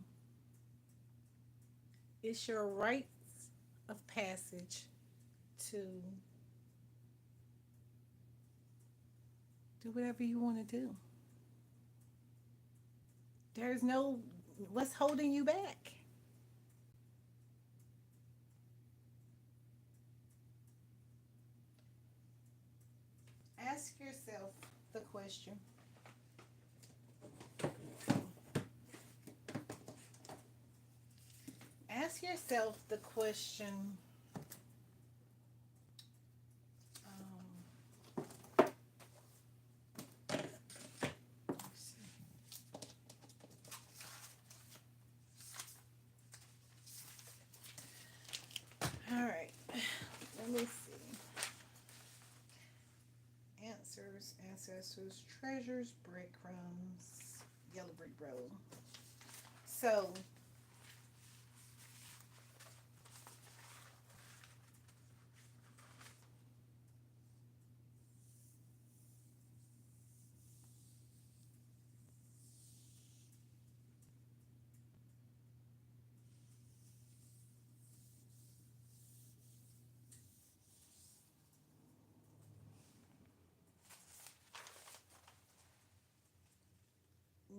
it's your rites of passage to do whatever you want to do. There's no, what's holding you back? Ask yourself the question. Ask yourself the question. Let's see. All right. Let me see. Answers, ancestors, treasures, breadcrumbs. Yellow brick road. So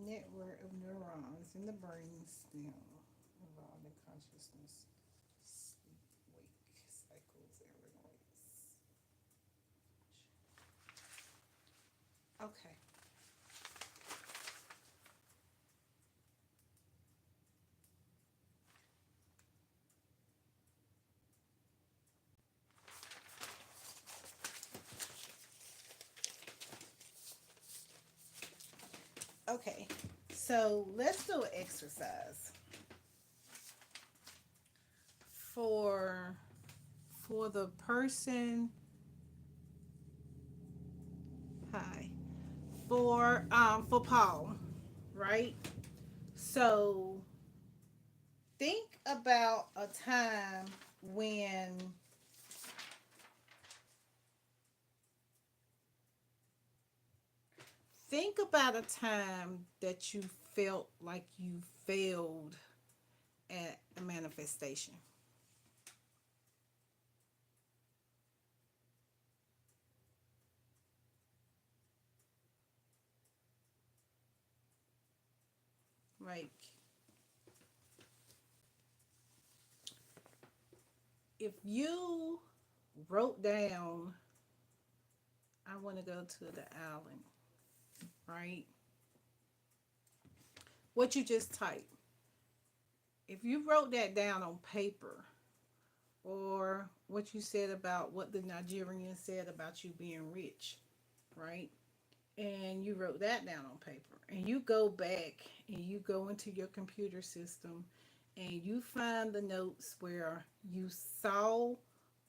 network of neurons in the brain stem involved in consciousness, sleep, wake cycles, and regulates. Okay. Okay. So let's do an exercise for the person. Hi. For Paul, right? So think about a time when think about a time that you felt like you failed at a manifestation. Like if you wrote down, I want to go to the island, right? What you just typed. If you wrote that down on paper, or what you said about what the Nigerian said about you being rich, right? And you wrote that down on paper, and you go back and you go into your computer system and you find the notes where you saw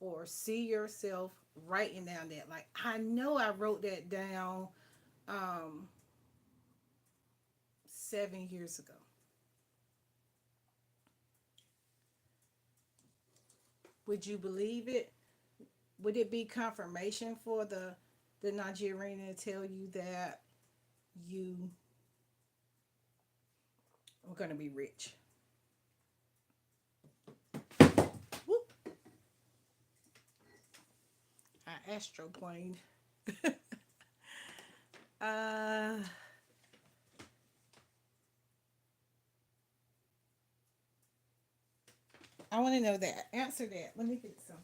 or see yourself writing down that, like, I know I wrote that down um 7 years ago. Would you believe it? Would it be confirmation for the Nigerian to tell you that you are going to be rich? Whoop. I astroplaned. uh I want to know that. Answer that. Let me get something.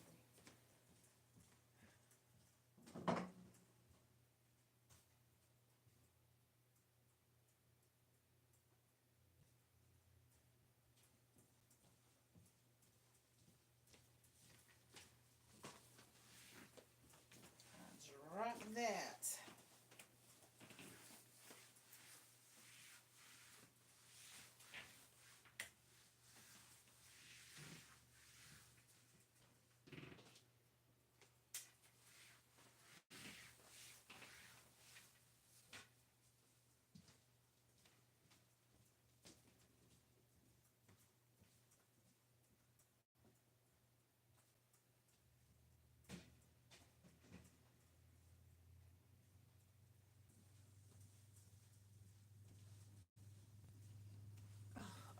Drop that.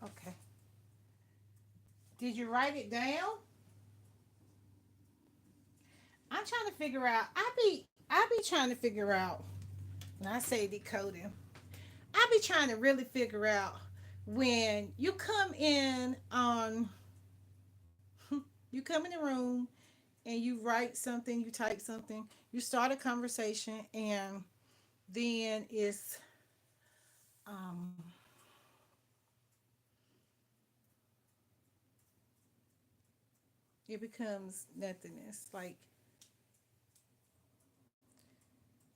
Okay. Did you write it down? I'm trying to figure out. I be trying to figure out. When I say decoding, I be trying to really figure out when you come in on you come in the room and you write something, you type something, you start a conversation, and then um it becomes nothingness. Like,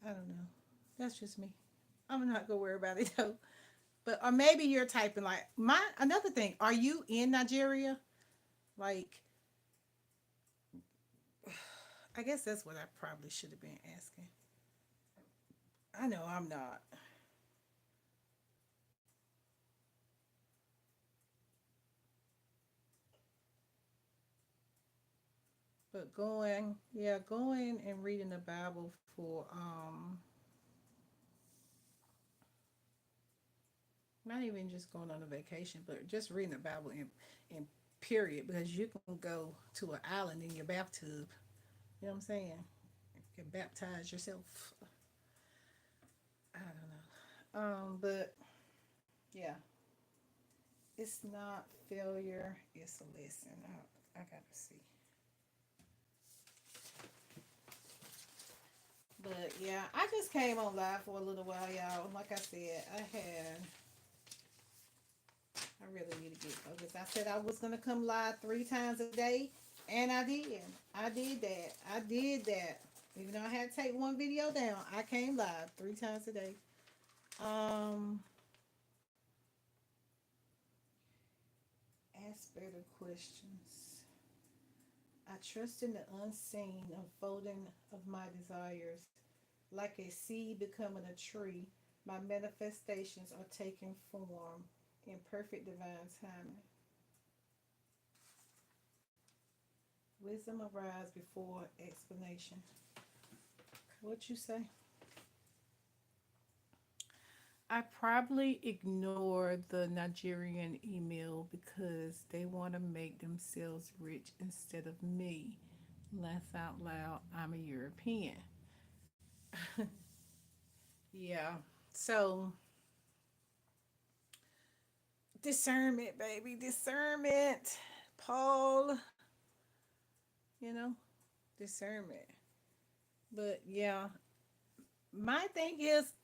I don't know. That's just me. I'm not gonna worry about it though. But or maybe you're typing like my another thing. Are you in Nigeria? Like, I guess that's what I probably should have been asking. I know I'm not. But going, yeah, going and reading the Bible for not even just going on a vacation, but just reading the Bible in period, because you can go to an island in your bathtub. You know what I'm saying? You can baptize yourself. I don't know. But yeah, it's not failure. It's a lesson. I gotta see. But yeah, I just came on live for a little while, y'all. Like I said, I really need to get focused. I said I was gonna come live 3 times a day, and I did. I did that. I did that. Even though I had to take one video down, I came live 3 times a day. Um, ask better questions. I trust in the unseen unfolding of my desires. Like a seed becoming a tree, my manifestations are taking form in perfect divine timing. Wisdom arises before explanation. What you say? I probably ignore the Nigerian email because they want to make themselves rich instead of me. Laugh out loud, I'm a European. Yeah. So, discernment, baby. Discernment. Paul, you know, discernment. But yeah, my thing is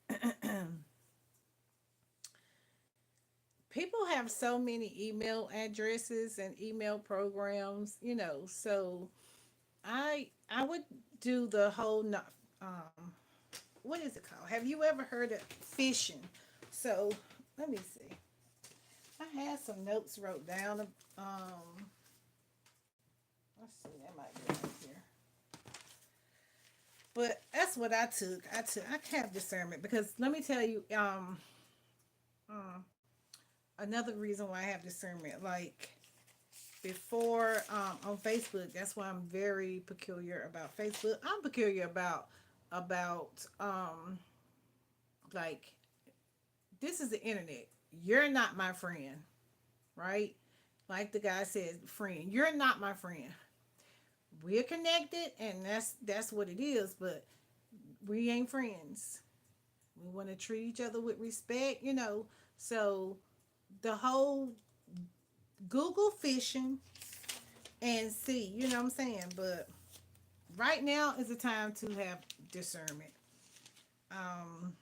people have so many email addresses and email programs, so I would do the whole not um what is it called? Have you ever heard of phishing? So let me see. I had some notes wrote down. Let's see, that might be right here. But that's what I took. I have discernment because let me tell you, uh, another reason why I have discernment. Like before on Facebook, that's why I'm very peculiar about Facebook. I'm peculiar about like this is the internet. You're not my friend, right? Like the guy said, friend, you're not my friend. We're connected, and that's what it is. But we ain't friends. We want to treat each other with respect. So the whole Google fishing and see, you know what I'm saying? But right now is the time to have discernment. Um,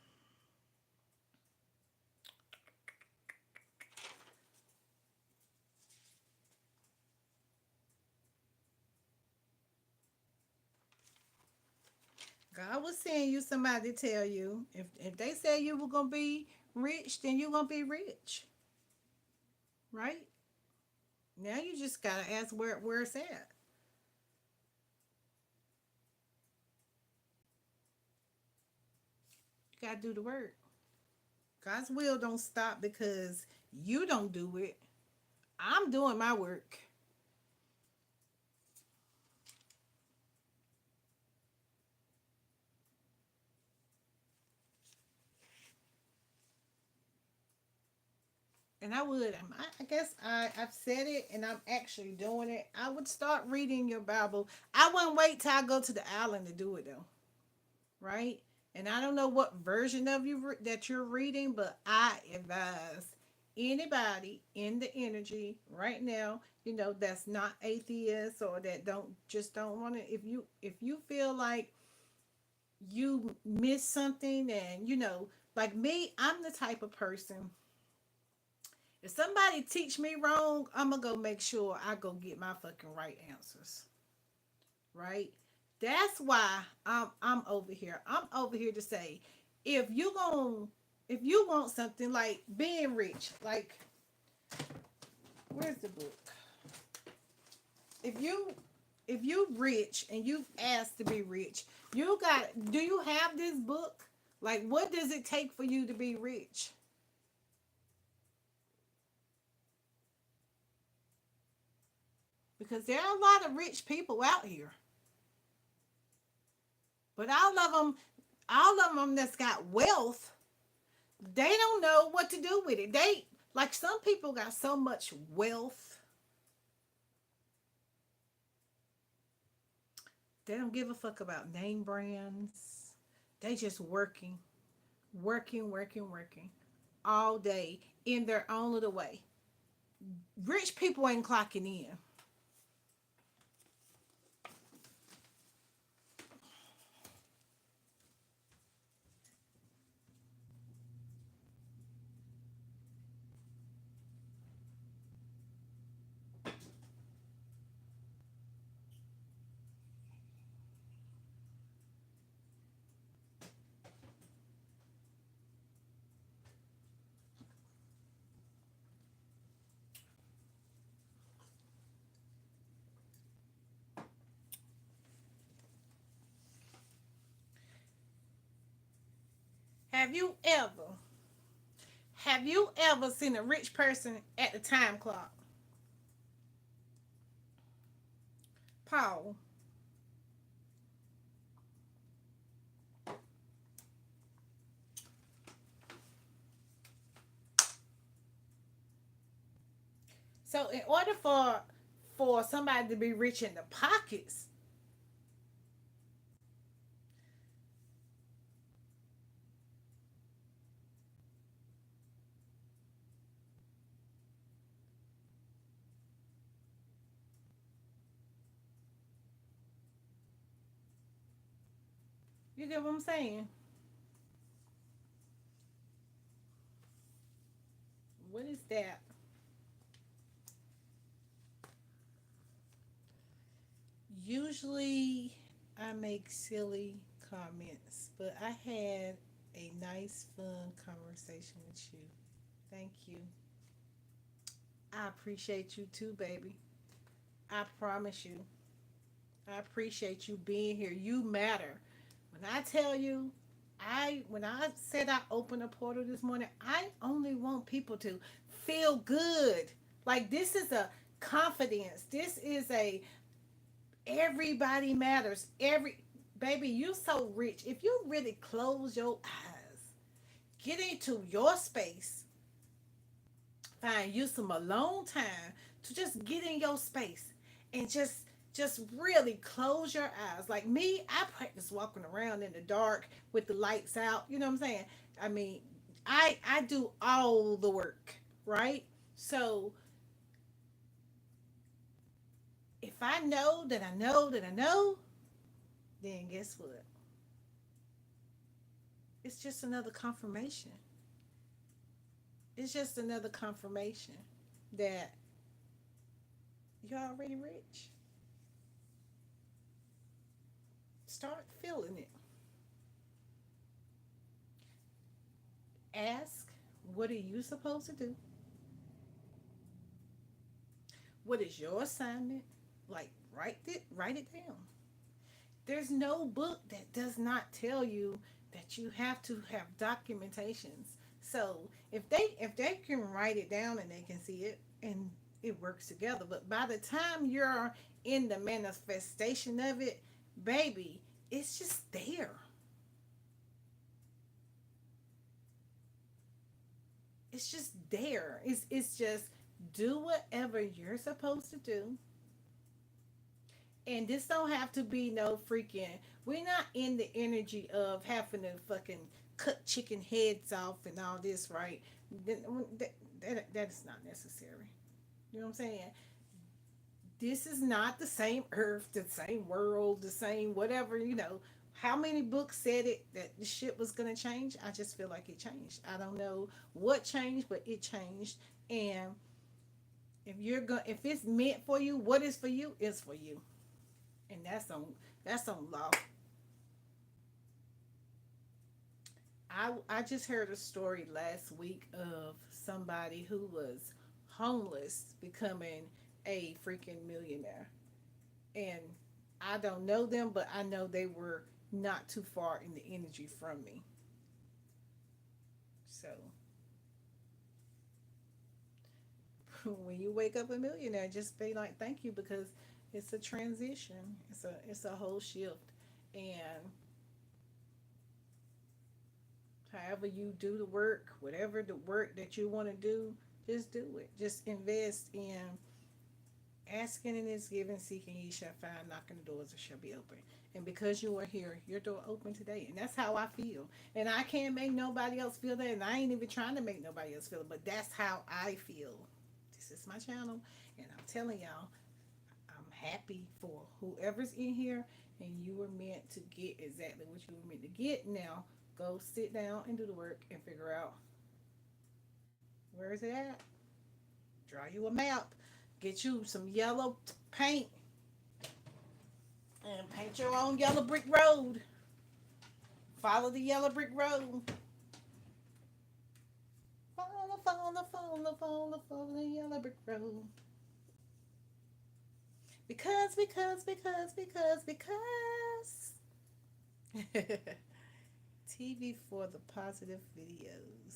God will send you somebody to tell you if they say you were gonna be rich, then you're gonna be rich, right? Now you just gotta ask where it's at. You gotta do the work. God's will don't stop because you don't do it. I'm doing my work. And I would, I guess I've said it and I'm actually doing it. I would start reading your Bible. I wouldn't wait till I go to the island to do it though, right? And I don't know what version of you that you're reading, but I advise anybody in the energy right now, that's not atheist or that don't want to. If you feel like you miss something, and like me, I'm the type of person. If somebody teach me wrong, I'm gonna go make sure I go get my fucking right answers. Right? That's why I'm over here. I'm over here to say, if you gon' if you want something like being rich, like where's the book? If you if you rich and you've asked to be rich, do you have this book? Like what does it take for you to be rich? because there are a lot of rich people out here, but all of them that's got wealth, they don't know what to do with it. They like some people got so much wealth, they don't give a fuck about name brands. They just working, working all day in their own little way. Rich people ain't clocking in. Have you ever have you ever seen a rich person at the time clock? Paul. So in order for somebody to be rich in the pockets, you get what I'm saying? What is that? Usually I make silly comments, but I had a nice, fun conversation with you. Thank you. I appreciate you too, baby. I promise you. I appreciate you being here. You matter. When I tell you, when I said I opened a portal this morning, I only want people to feel good. Like this is a confidence. This is a everybody matters. Every baby, you so rich. If you really close your eyes, get into your space, find you some alone time to just get in your space and just really close your eyes. Like me, I practice walking around in the dark with the lights out. You know what I'm saying? I mean, I do all the work, right? So if I know that I know that I know, then guess what? It's just another confirmation. It's just another confirmation that you're already rich. Start feeling it. Ask, what are you supposed to do? What is your assignment? Like write it down. There's no book that does not tell you that you have to have documentations. So if they can write it down and they can see it and it works together. But by the time you're in the manifestation of it, baby, it's just there. It's just there. It's just do whatever you're supposed to do. And this don't have to be no freaking. We're not in the energy of having to fucking cut chicken heads off and all this, right? That is not necessary. You know what I'm saying? This is not the same earth, the same world, the same whatever, How many books said it that the shit was gonna change? I just feel like it changed. I don't know what changed, but it changed. And if it's meant for you, what is for you is for you. And that's on law. I just heard a story last week of somebody who was homeless becoming a freaking millionaire. And I don't know them, but I know they were not too far in the energy from me. So when you wake up a millionaire, just be like, thank you, because it's a transition. It's a whole shift. And however you do the work, whatever the work that you want to do, just do it. Just invest in asking and is given, seeking ye shall find, knocking the doors shall be open. And because you are here, your door open today. And that's how I feel. And I can't make nobody else feel that. And I ain't even trying to make nobody else feel it. But that's how I feel. This is my channel. And I'm telling y'all, I'm happy for whoever's in here. And you were meant to get exactly what you were meant to get. Now, go sit down and do the work and figure out where is it at. Draw you a map. Get you some yellow paint and paint your own yellow brick road. Follow the yellow brick road. Follow the yellow brick road. Because. TV for the positive videos.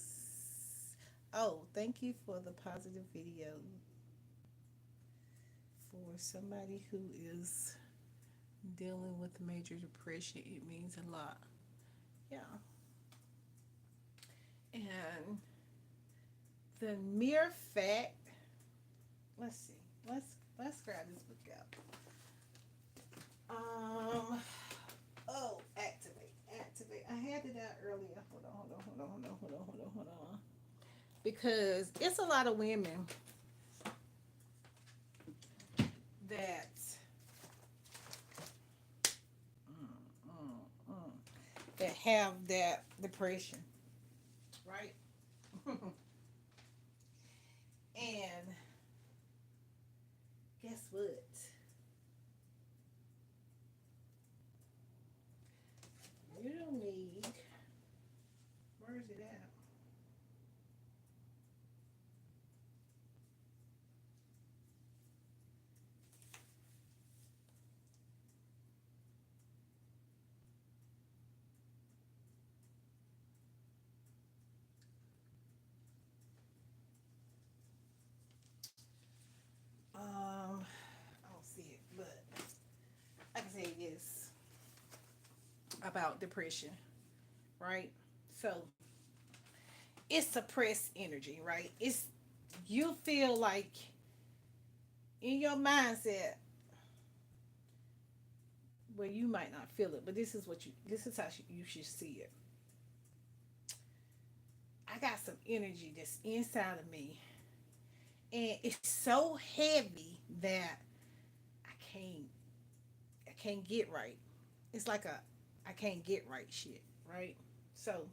Oh, thank you for the positive video for somebody who is dealing with major depression. It means a lot. Yeah. And the mere fact, let's see. Let's grab this book out. Um activate. I had it out earlier. Hold on. Because it's a lot of women that that have that depression, right? And guess what? You don't need. Where is it at? I don't see it, but I can say this about depression, right? So it's suppressed energy, right? It's you feel like in your mindset, well, you might not feel it, but this is how you should see it. I got some energy that's inside of me, and it's so heavy that I can't I can't get right. It's like a I can't get right shit, right? So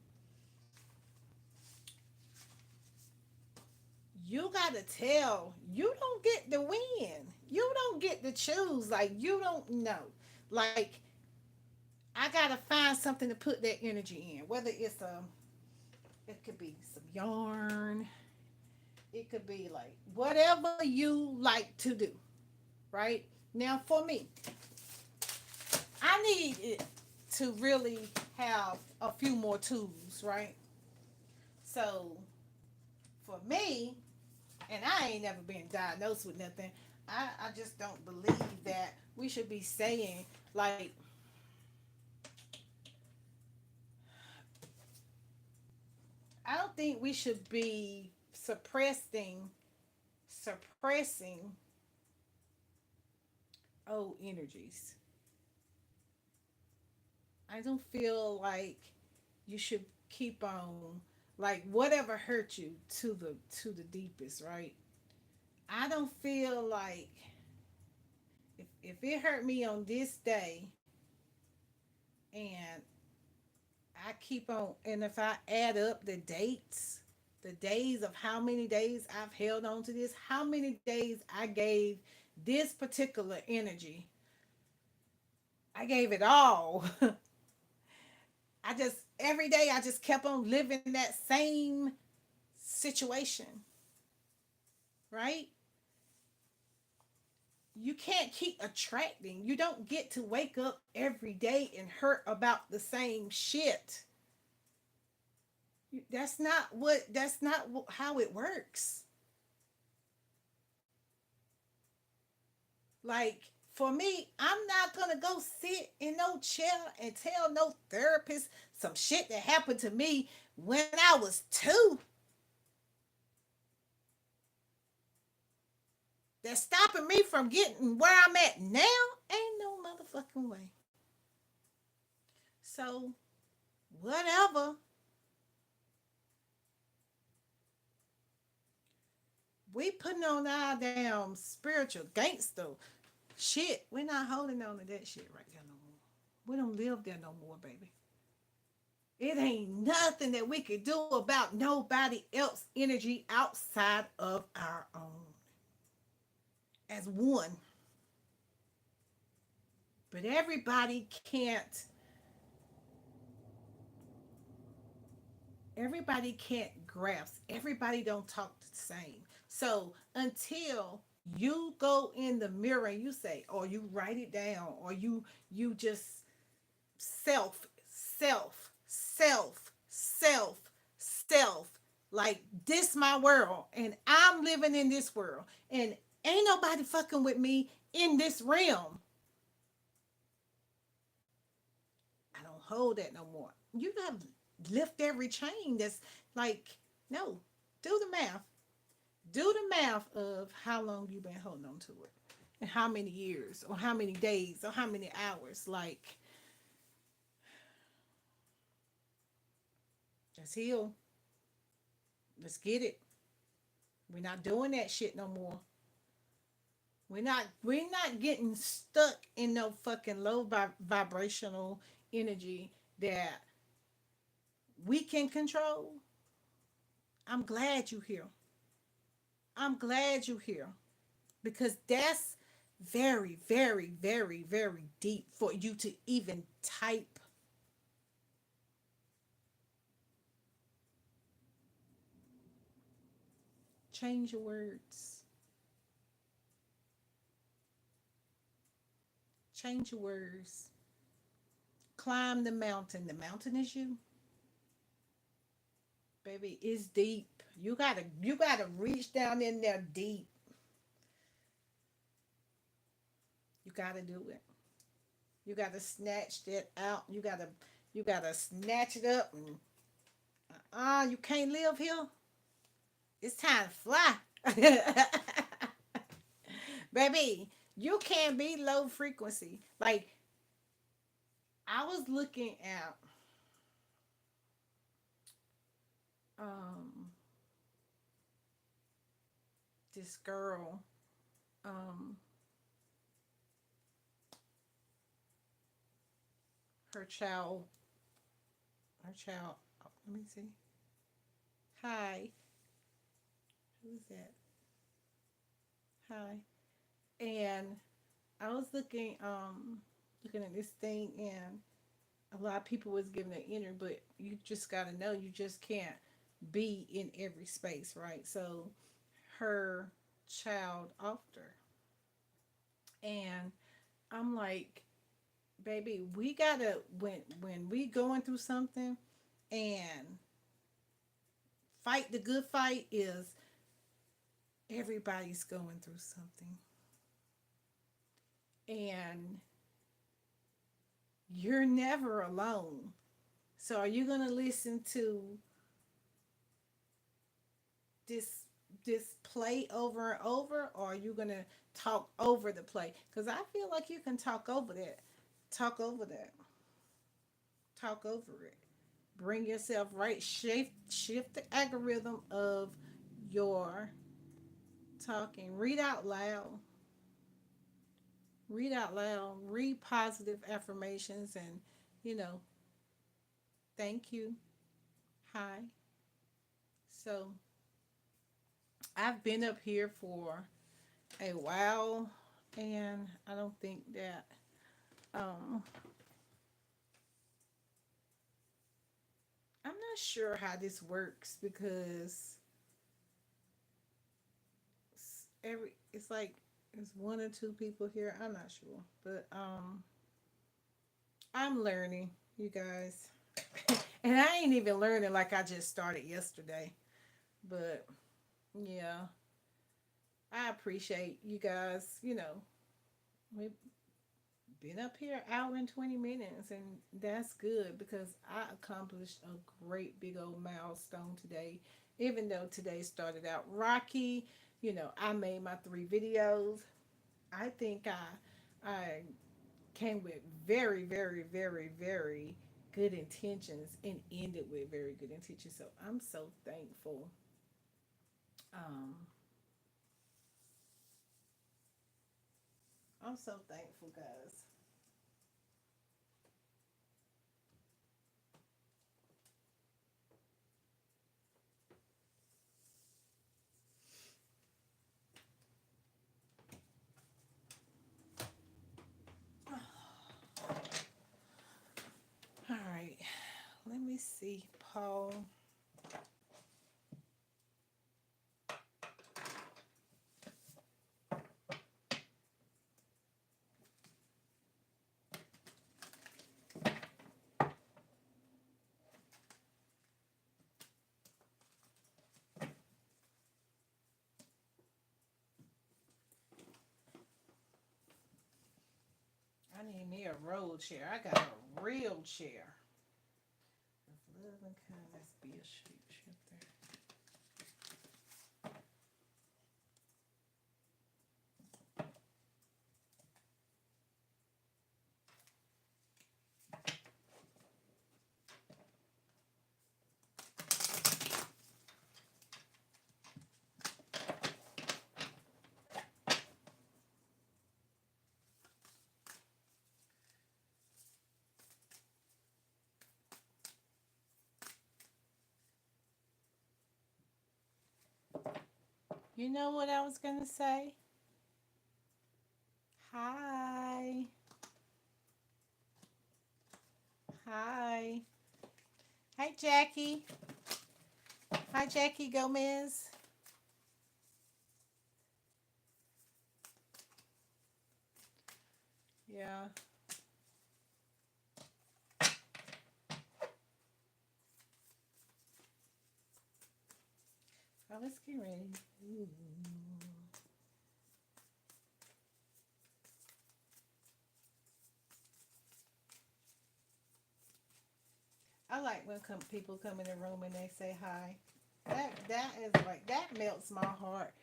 you gotta tell you don't get the win. You don't get to choose. Like you don't know. Like I gotta find something to put that energy in. Whether it's it could be some yarn. It could be like whatever you like to do, right? Now for me, I need it to really have a few more tools, right? So for me, and I ain't never been diagnosed with nothing. I just don't believe that we should be saying like I don't think we should be suppressing old energies. I don't feel like you should keep on like whatever hurt you to the deepest, right? I don't feel like if it hurt me on this day and I keep on, and if I add up the dates, the days of how many days I've held on to this, how many days I gave this particular energy, I gave it all. I just, every day I just kept on living that same situation, right? You can't keep attracting. You don't get to wake up every day and hurt about the same shit. That's not how it works. Like, for me, I'm not gonna go sit in no chair and tell no therapist some shit that happened to me when I was 2 that's stopping me from getting where I'm at now. Ain't no motherfucking way. So, whatever. We putting on our damn spiritual gangster shit. We're not holding on to that shit right there no more. We don't live there no more, baby. It ain't nothing that we could do about nobody else energy outside of our own as one. But everybody can't grasp. Everybody don't talk the same. So until you go in the mirror and you say, or you write it down, or you just self, self, like this my world, and I'm living in this world, and ain't nobody fucking with me in this realm. I don't hold that no more. You gotta lift every chain that's like, no, do the math. Do the math of how long you've been holding on to it. And how many years or how many days or how many hours. Like, let's heal. Let's get it. We're not doing that shit no more. We're not getting stuck in no fucking low vibrational energy that we can control. I'm glad you here. I'm glad you here because that's very, very, very, very deep for you to even type. Change your words. Change your words. Climb the mountain. The mountain is you, baby. It's deep. You gotta reach down in there deep. You gotta do it. You gotta snatch that out. You gotta snatch it up and you can't live here. It's time to fly. Baby, you can't be low frequency. Like, I was looking at um this girl, um her child her child, let me see. Hi, who's that? Hi. And I was looking at this thing, and a lot of people was giving it inner, but you just got to know you just can't be in every space, right? So her child offed her, and I'm like, baby, we gotta, when we going through something, and fight the good fight is everybody's going through something, and you're never alone. So are you gonna listen to this this play over and over, or are you gonna talk over the play? Because I feel like you can talk over that, talk over that, talk over it. Bring yourself right, shift the algorithm of your talking. Read out loud, read positive affirmations, and you know, thank you. Hi. So I've been up here for a while, and I don't think that um I'm not sure how this works because it's like it's one or two people here. I'm not sure, but I'm learning, you guys, and I ain't even learning like I just started yesterday. But yeah, I appreciate you guys. We've been up here an hour and 20 minutes, and that's good because I accomplished a great big old milestone today. Even though today started out rocky, I made my 3 videos. I think I came with very, very, very, very good intentions and ended with very good intentions. So I'm so thankful. Um, I'm so thankful, guys. All right, let me see, Paul. I need me a roll chair. I got a real chair. Love and kindness be a shape shifter. You know what I was gonna say? Hi. Hi. Hi, Jackie. Hi, Jackie Gomez. Yeah. Oh, let's get ready. Ooh. I like when people come in the room and they say hi. That is like that melts my heart.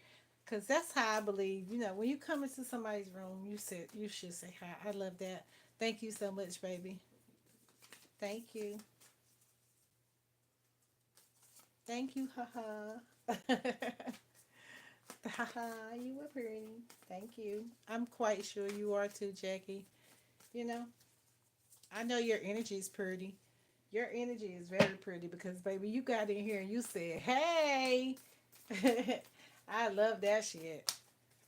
Cause that's how I believe. When you come into somebody's room, you should say hi. I love that. Thank you so much, baby. Thank you. Thank you, haha. Haha, you were pretty. Thank you. I'm quite sure you are too, Jackie. You know, I know your energy is pretty. Your energy is very pretty because, baby, you got in here and you said, hey. I love that shit.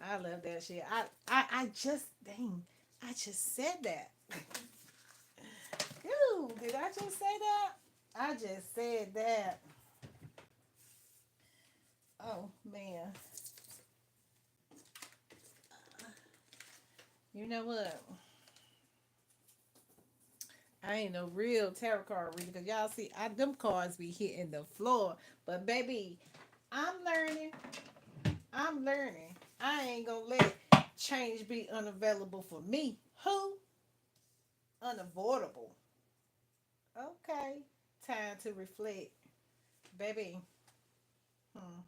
I love that shit. I just, dang, I just said that. Ew, did I just say that? I just said that. Oh, man. You know what? I ain't no real tarot card reader because y'all see, them cards be hitting the floor. But, baby, I'm learning. I'm learning. I ain't gonna let change be unavailable for me. Who? Unavoidable. Okay. Time to reflect. Baby, hmm.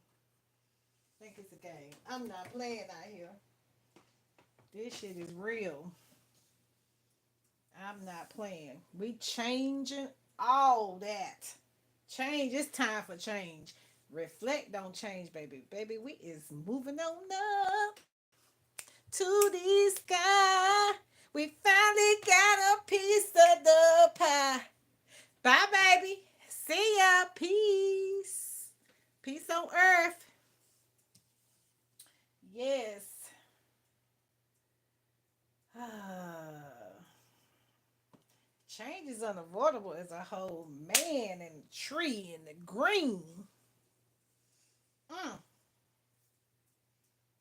Think it's a game. I'm not playing out here. This shit is real. I'm not playing. We changing all that. Change. It's time for change. Reflect, don't change, baby. Baby, we is moving on up to the sky. We finally got a piece of the pie. Bye, baby. See ya. Peace. Peace on earth. Yes. Change is unavoidable as a whole man and tree and the green. Mm.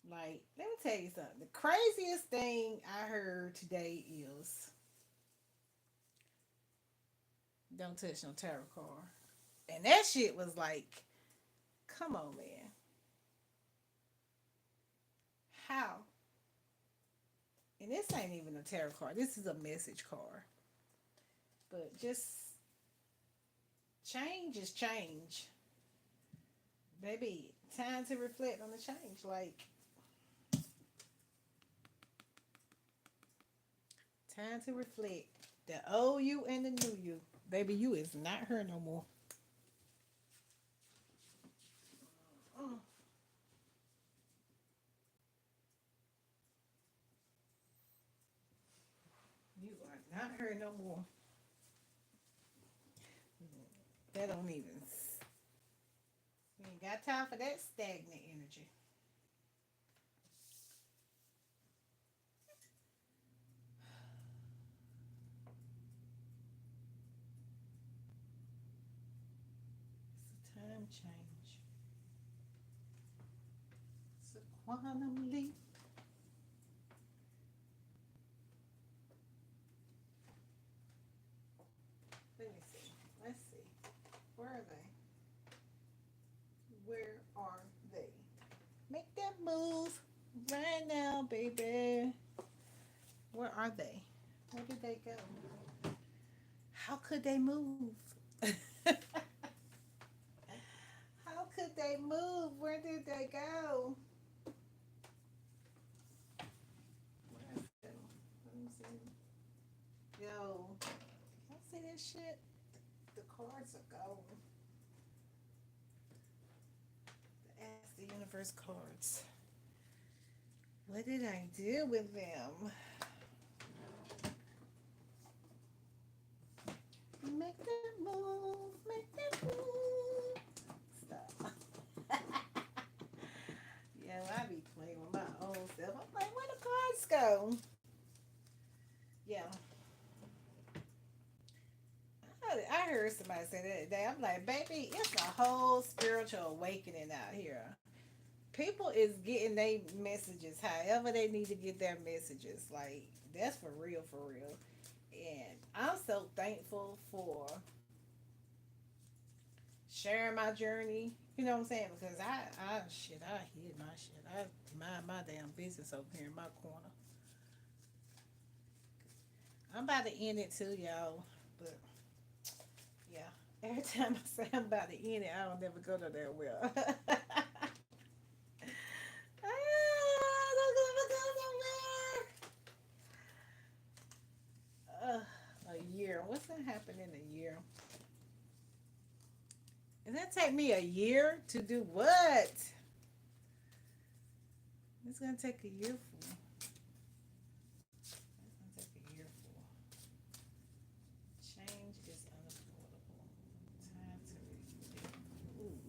Like, let me tell you something. The craziest thing I heard today is don't touch no tarot card. And that shit was like, come on, man. How? And this ain't even a tarot card. This is a message card. But just change is change. Baby, time to reflect on the change. Like, time to reflect. The old you and the new you. Baby, you is not her no more. Mm. You are not her no more. That don't even. We ain't got time for that stagnant energy. It's a time change. It's a quantum leap. Let me see. Let's see. Where are they? Where are they? Make that move right now, baby. Where are they? Where did they go? How could they move? How could they move? Where did they go? Where is it? Let me see. Yo, can I see this shit? The cards are gone. The Ask the Universe cards. What did I do with them? Make that move, make that move. Stop. Yeah, I be playing with my own self. I'm like, where the cards go? Yeah, I heard somebody say that today. I'm like, baby, it's a whole spiritual awakening out here. People is getting their messages however they need to get their messages. Like, that's for real, for real. And I'm so thankful for sharing my journey. You know what I'm saying? Because I hid my shit. I mind my damn business over here in my corner. I'm about to end it too, y'all. But yeah, every time I say I'm about to end it, I don't never go to that well. I don't ever go nowhere. A year. What's gonna happen in a year? And that take me a year to do what? It's gonna take a year for. It's gonna take a year for. Change is unaffordable. Time to reflect. Ooh.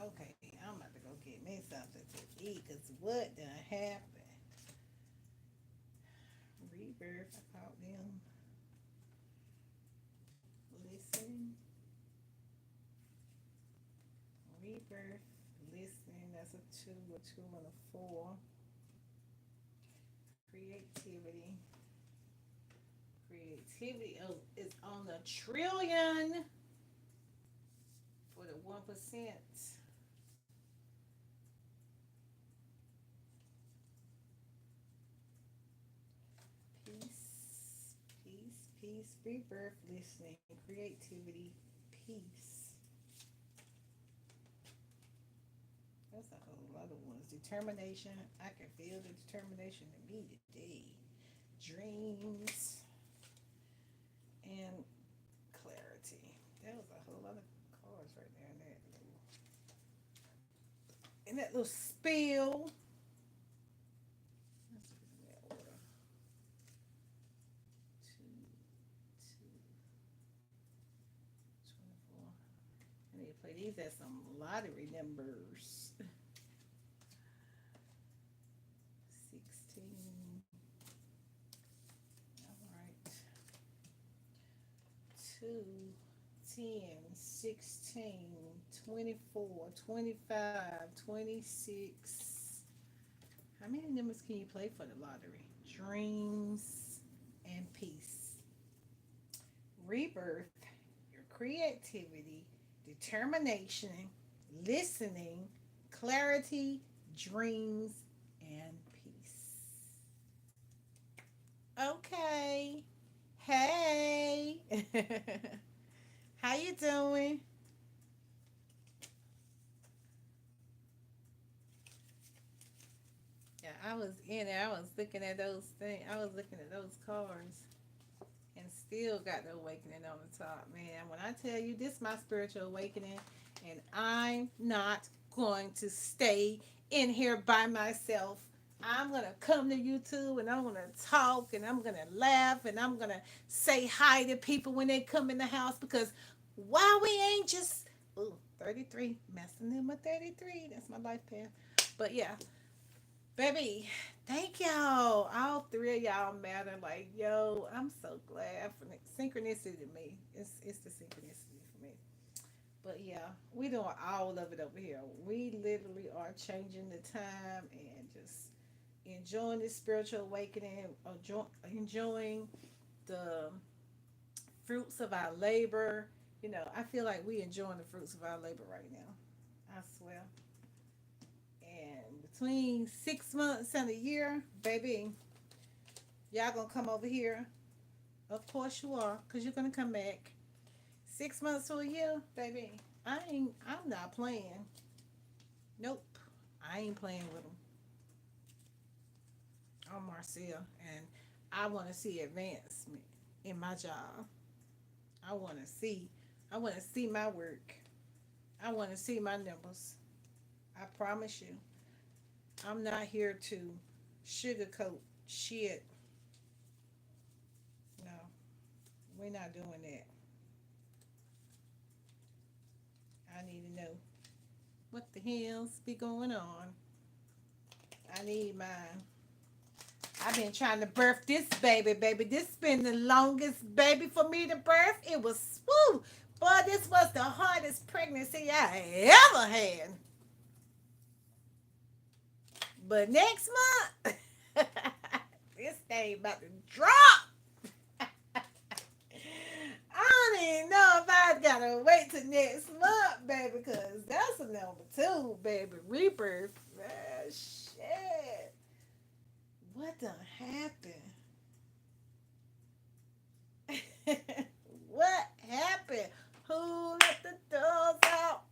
Okay, I'm about to go get me something to eat. Cause what done happened? Rebirth. I caught them. Listen. Rebirth. Listening. That's a two and a four. Creativity. Creativity is on the trillion for the 1%. Peace, peace, rebirth, listening, creativity, peace. That's a whole lot of ones. Determination. I can feel the determination in me today. Dreams and clarity. That was a whole lot of cards right there in that little spill. Let's put in that order. Two, two, 24. I need to play these as some lottery numbers. 16. All right. 2, 10, 16, 24, 25, 26. How many numbers can you play for the lottery? Dreams and peace. Rebirth, your creativity, determination, listening, clarity, dreams, and peace. How you doing? Yeah, I was in there. I was looking at those things. I was looking at those cars and still got the awakening on the top, man. When I tell you this is my spiritual awakening, and I'm not going to stay in here by myself. I'm gonna come to YouTube and I'm gonna talk and I'm gonna laugh and I'm gonna say hi to people when they come in the house because why we ain't just 33 messing in my 33. That's my life path. But yeah, baby, thank y'all. All three of y'all matter. Like, yo, I'm so glad for the synchronicity to me. It's the synchronicity for me. But yeah, we doing all of it over here. We literally are changing the time and just enjoying this spiritual awakening, enjoying the fruits of our labor. You know, I feel like we enjoying the fruits of our labor right now. I swear. And between 6 months and a year, baby, y'all gonna come over here. Of course you are, cause you're gonna come back. 6 months to a year, baby. I'm not playing. Nope. I ain't playing with them. I'm Marcia, and I want to see advancement in my job. I want to see. I want to see my work. I want to see my numbers. I promise you, I'm not here to sugarcoat shit. No, we're not doing that. I need to know what the hell's be going on. I need mine. I've been trying to birth this baby, baby. This been the longest baby for me to birth. It was woo. Boy, this was the hardest pregnancy I ever had. But next month, this thing about to drop. I don't even know if I gotta wait till next month, baby, because that's a number two, baby. Rebirth. Ah, shit. What done happened? What happened? Who let the dogs out?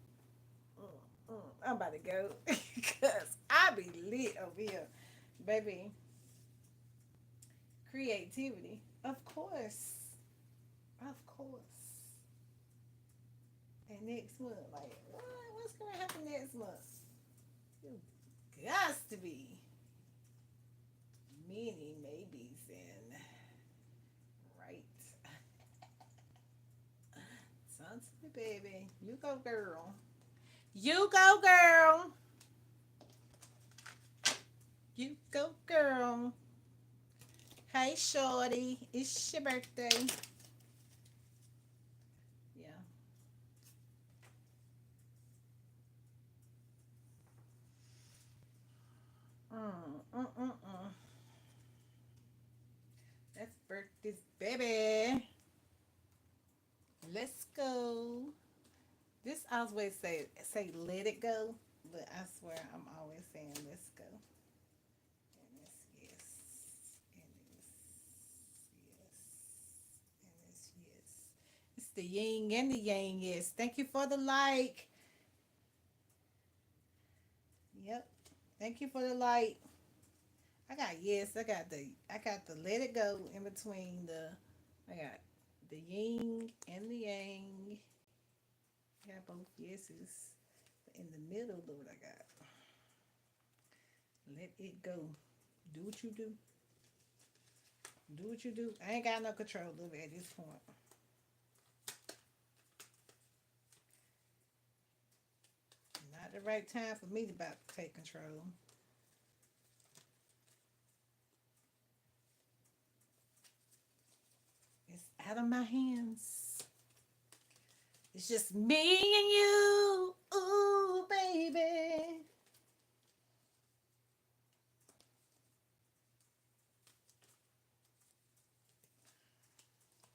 I'm about to go because I be lit over here, baby. Creativity, of course, of course. And next month, like, what? What's gonna happen next month? You got to be many maybes and right. Son to me, baby. You go, girl. You go, girl. You go, girl. Hey, shorty. It's your birthday. Yeah. Mm. Let's birth this baby. Let's go. This I always say let it go, but I swear I'm always saying let's go. And it's yes. And it's yes. And it's yes. It's the yin and the yang, yes. Thank you for the like. Yep. Thank you for the like. I got yes. I got the let it go in between the I got the yin and the yang. I got both yeses. In the middle, look what I got. Let it go. Do what you do. Do what you do. I ain't got no control of it at this point. Not the right time for me to about to take control. It's out of my hands. It's just me and you. Ooh, baby.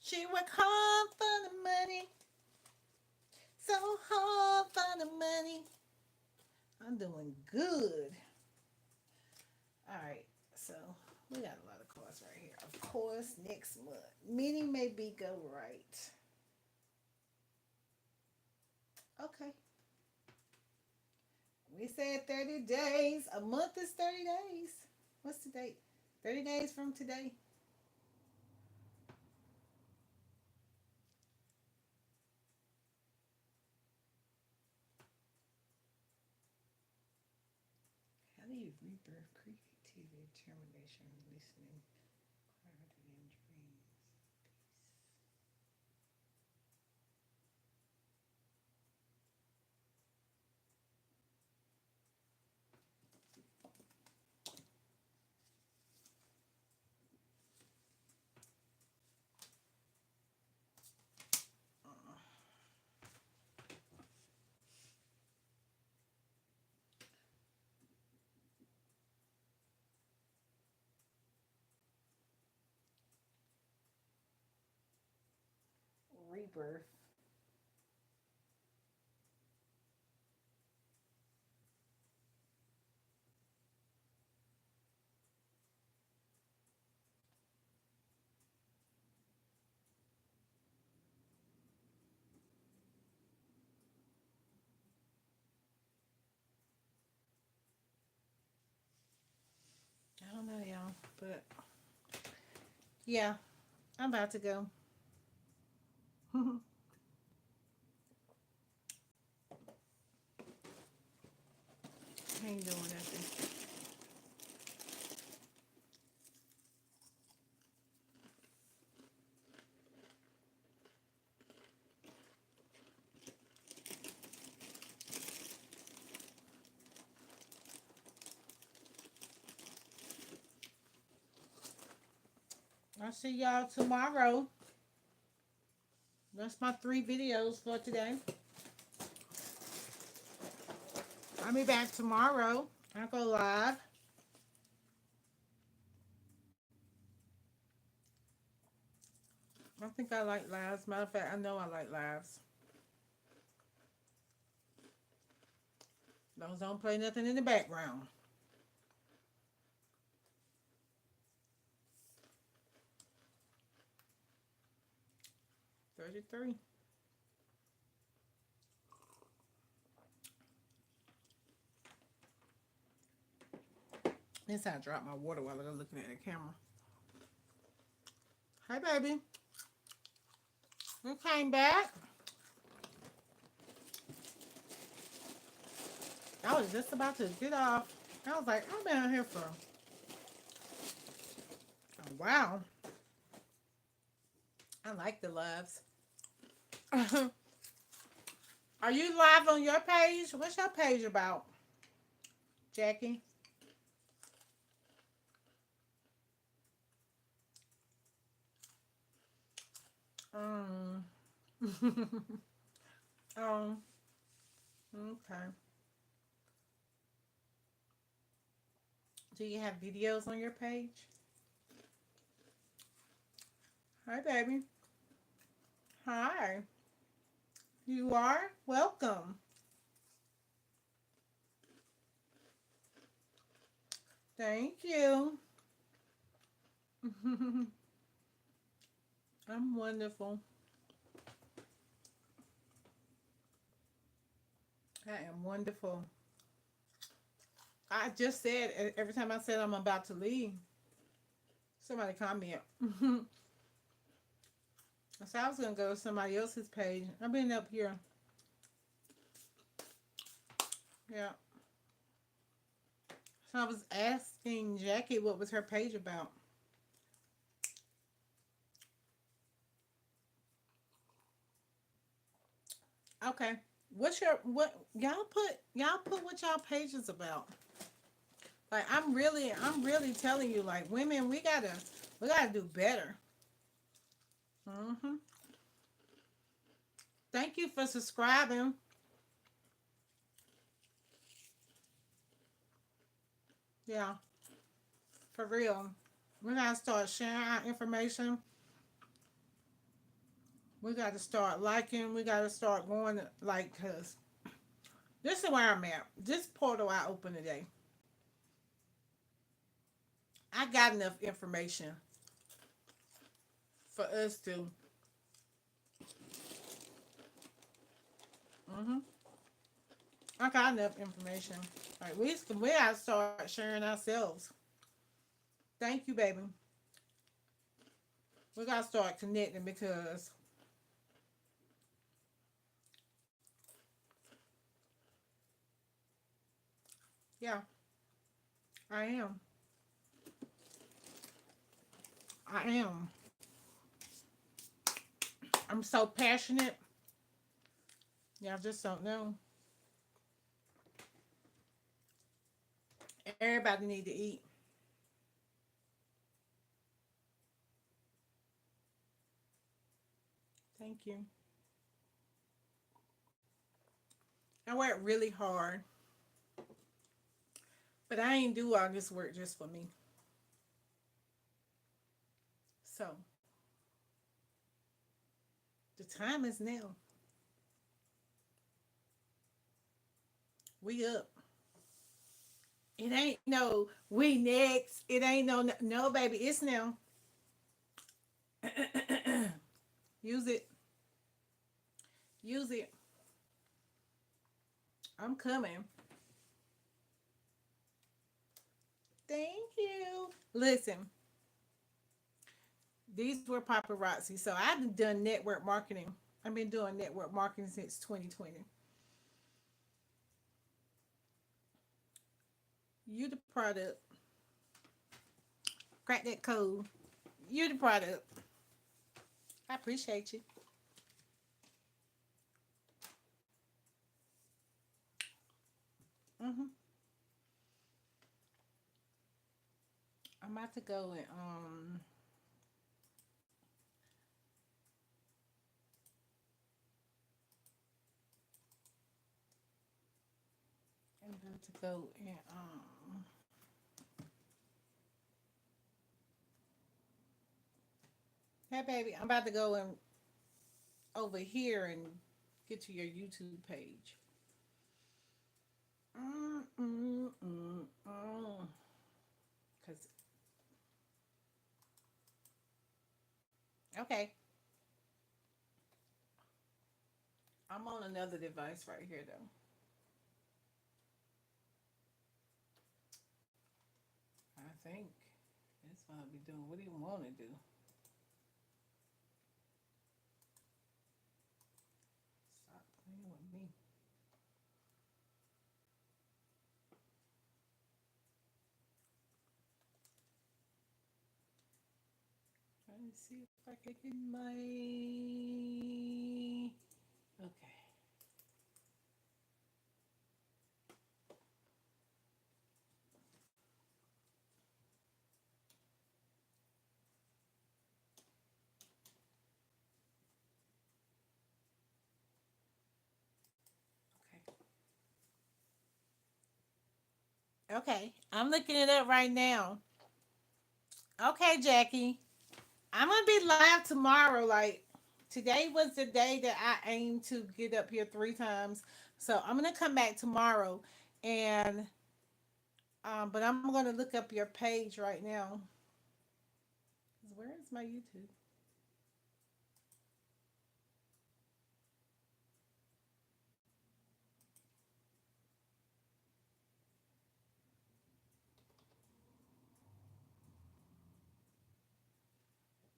She work hard for the money. So hard for the money. I'm doing good. All right. So we got a lot of cards right here. Of course next month. Meeting may be go right. Okay. We said 30 days. A month is 30 days. What's the date? 30 days from today. How do you rebirth creativity, determination, listening, clarity, and dreams? Rebirth. I don't know, y'all, but yeah, I'm about to go. I ain't doing nothing. I'll see y'all tomorrow. That's my 3 videos for today. I'll be back tomorrow. I'll go live. I think I like lives. Matter of fact, I know I like lives. Those don't play nothing in the background. 33. This I dropped my water while I was looking at the camera. Hey, baby. You came back. I was just about to get off. I was like, I've been out here for a while. I like the lives. Are you live on your page? What's your page about, Jackie? Um. um. Okay. Do you have videos on your page? Hi, baby. Hi. You are welcome. Thank you. I'm wonderful. I am wonderful. I just said every time I said I'm about to leave, somebody comment. So I was gonna go to somebody else's page. I've been up here. Yeah. So I was asking Jackie what was her page about. Okay. What's your what y'all put what y'all page is about? Like I'm really telling you, like women, we gotta do better. Hmm. Thank you for subscribing. Yeah, for real. We gotta start sharing our information. We gotta start liking. We gotta start going like, cause this is where I'm at. This portal I opened today, I got enough information. for us to. Mm-hmm. I got enough information. Like we gotta start sharing ourselves. Thank you, baby. We gotta start connecting because yeah, I am. I am. I'm so passionate. Y'all just don't know. Everybody need to eat. Thank you. I work really hard, but I ain't do all this work just for me. So the time is now. We up. It ain't no we next. It ain't no baby. It's now. Use it. Use it. I'm coming. Thank you. Listen, these were paparazzi. So I've done network marketing. I've been doing network marketing since 2020. You the product. Crack that code. You the product. I appreciate you. Hmm. I'm about to go and I'm about to go and hey baby, I'm about to go and over here and get to your YouTube page. Mm, mm, mm, mm. Cause okay, I'm on another device right here though. I think that's what I'll be doing. What do you want to do? Stop playing with me. Trying to see if I can get my okay. Okay. Okay. I'm looking it up right now. Okay, Jackie. I'm gonna be live tomorrow. Like today was the day that I aimed to get up here 3 times. So I'm gonna come back tomorrow and but I'm gonna look up your page right now. Where is my YouTube?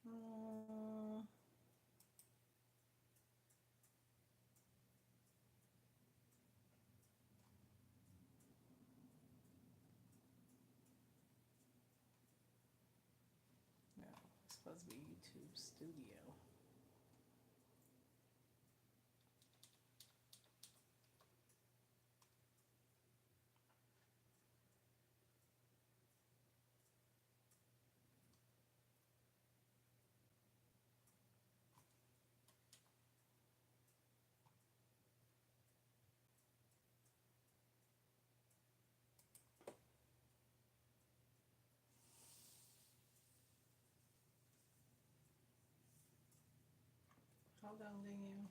Uh, no, it's supposed to be YouTube Studio. Hold on, Danielle.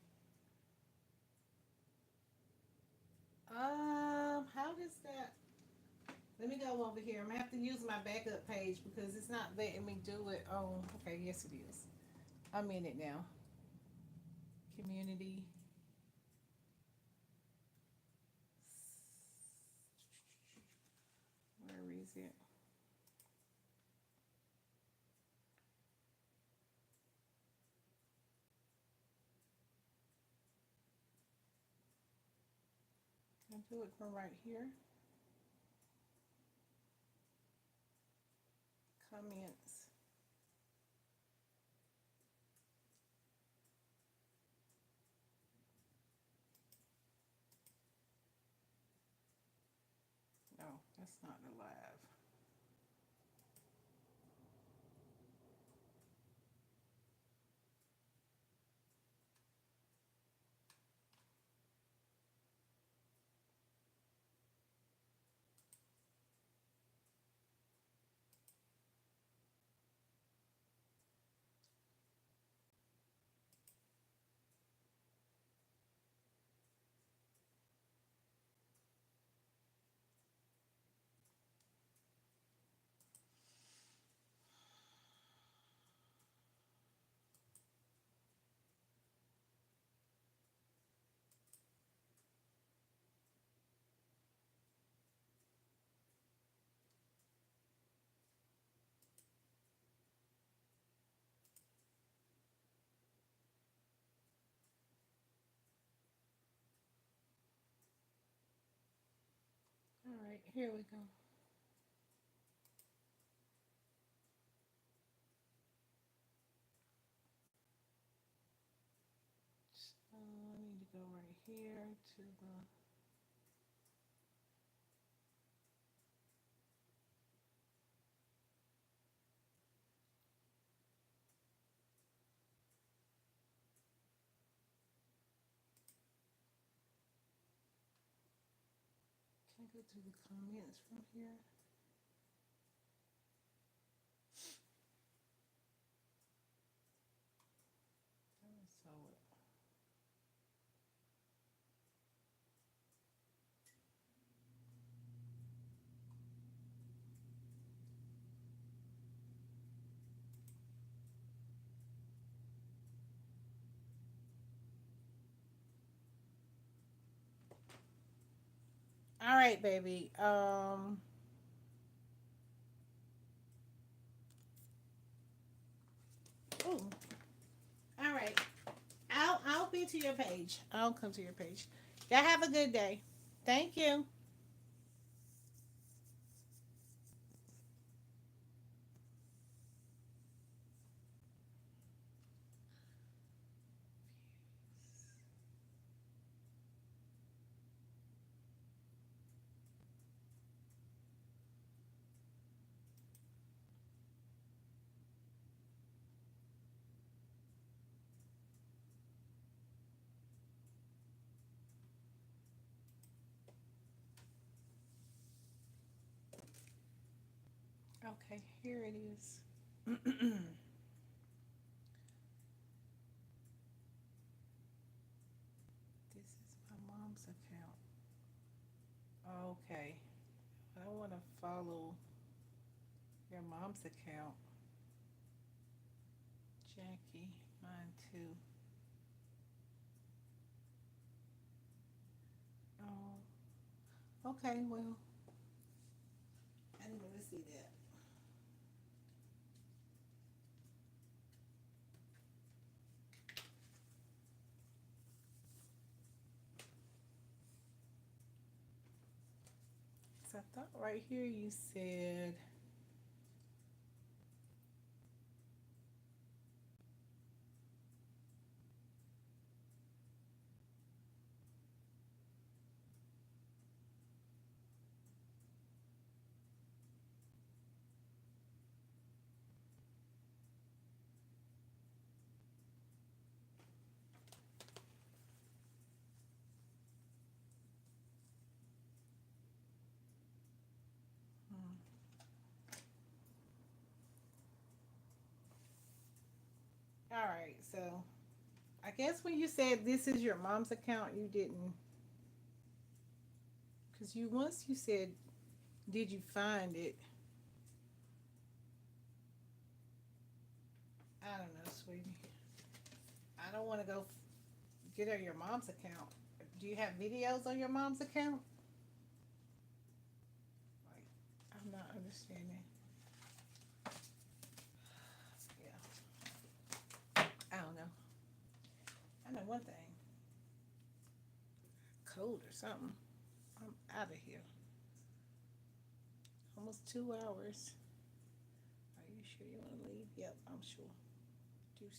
How does that? Let me go over here. I'm gonna have to use my backup page because it's not letting me do it. Oh, okay, yes it is. I'm in it now. Community. Where is it? Can I do it from right here? Comments. No, that's not the live. All right, here we go. I need to go right here to the. Can I go to the comments from here? So all right, baby. Ooh. All right. I'll be to your page. I'll come to your page. Y'all have a good day. Thank you. Okay, here it is. This is my mom's account. Okay. I want to follow your mom's account. Jackie, mine too. Oh, okay, well, I didn't want to see that. So I thought right here you said, hmm. All right, so I guess when you said this is your mom's account, you didn't, because you once you said, did you find it? I don't know, sweetie. I want to go get her your mom's account. Do you have videos on your mom's account? Like, I'm not understanding. Yeah, I don't know. I know one thing. Cold or something. I'm out of here. Almost 2 hours. Are you sure you want to leave? Yep, I'm sure. Juicy.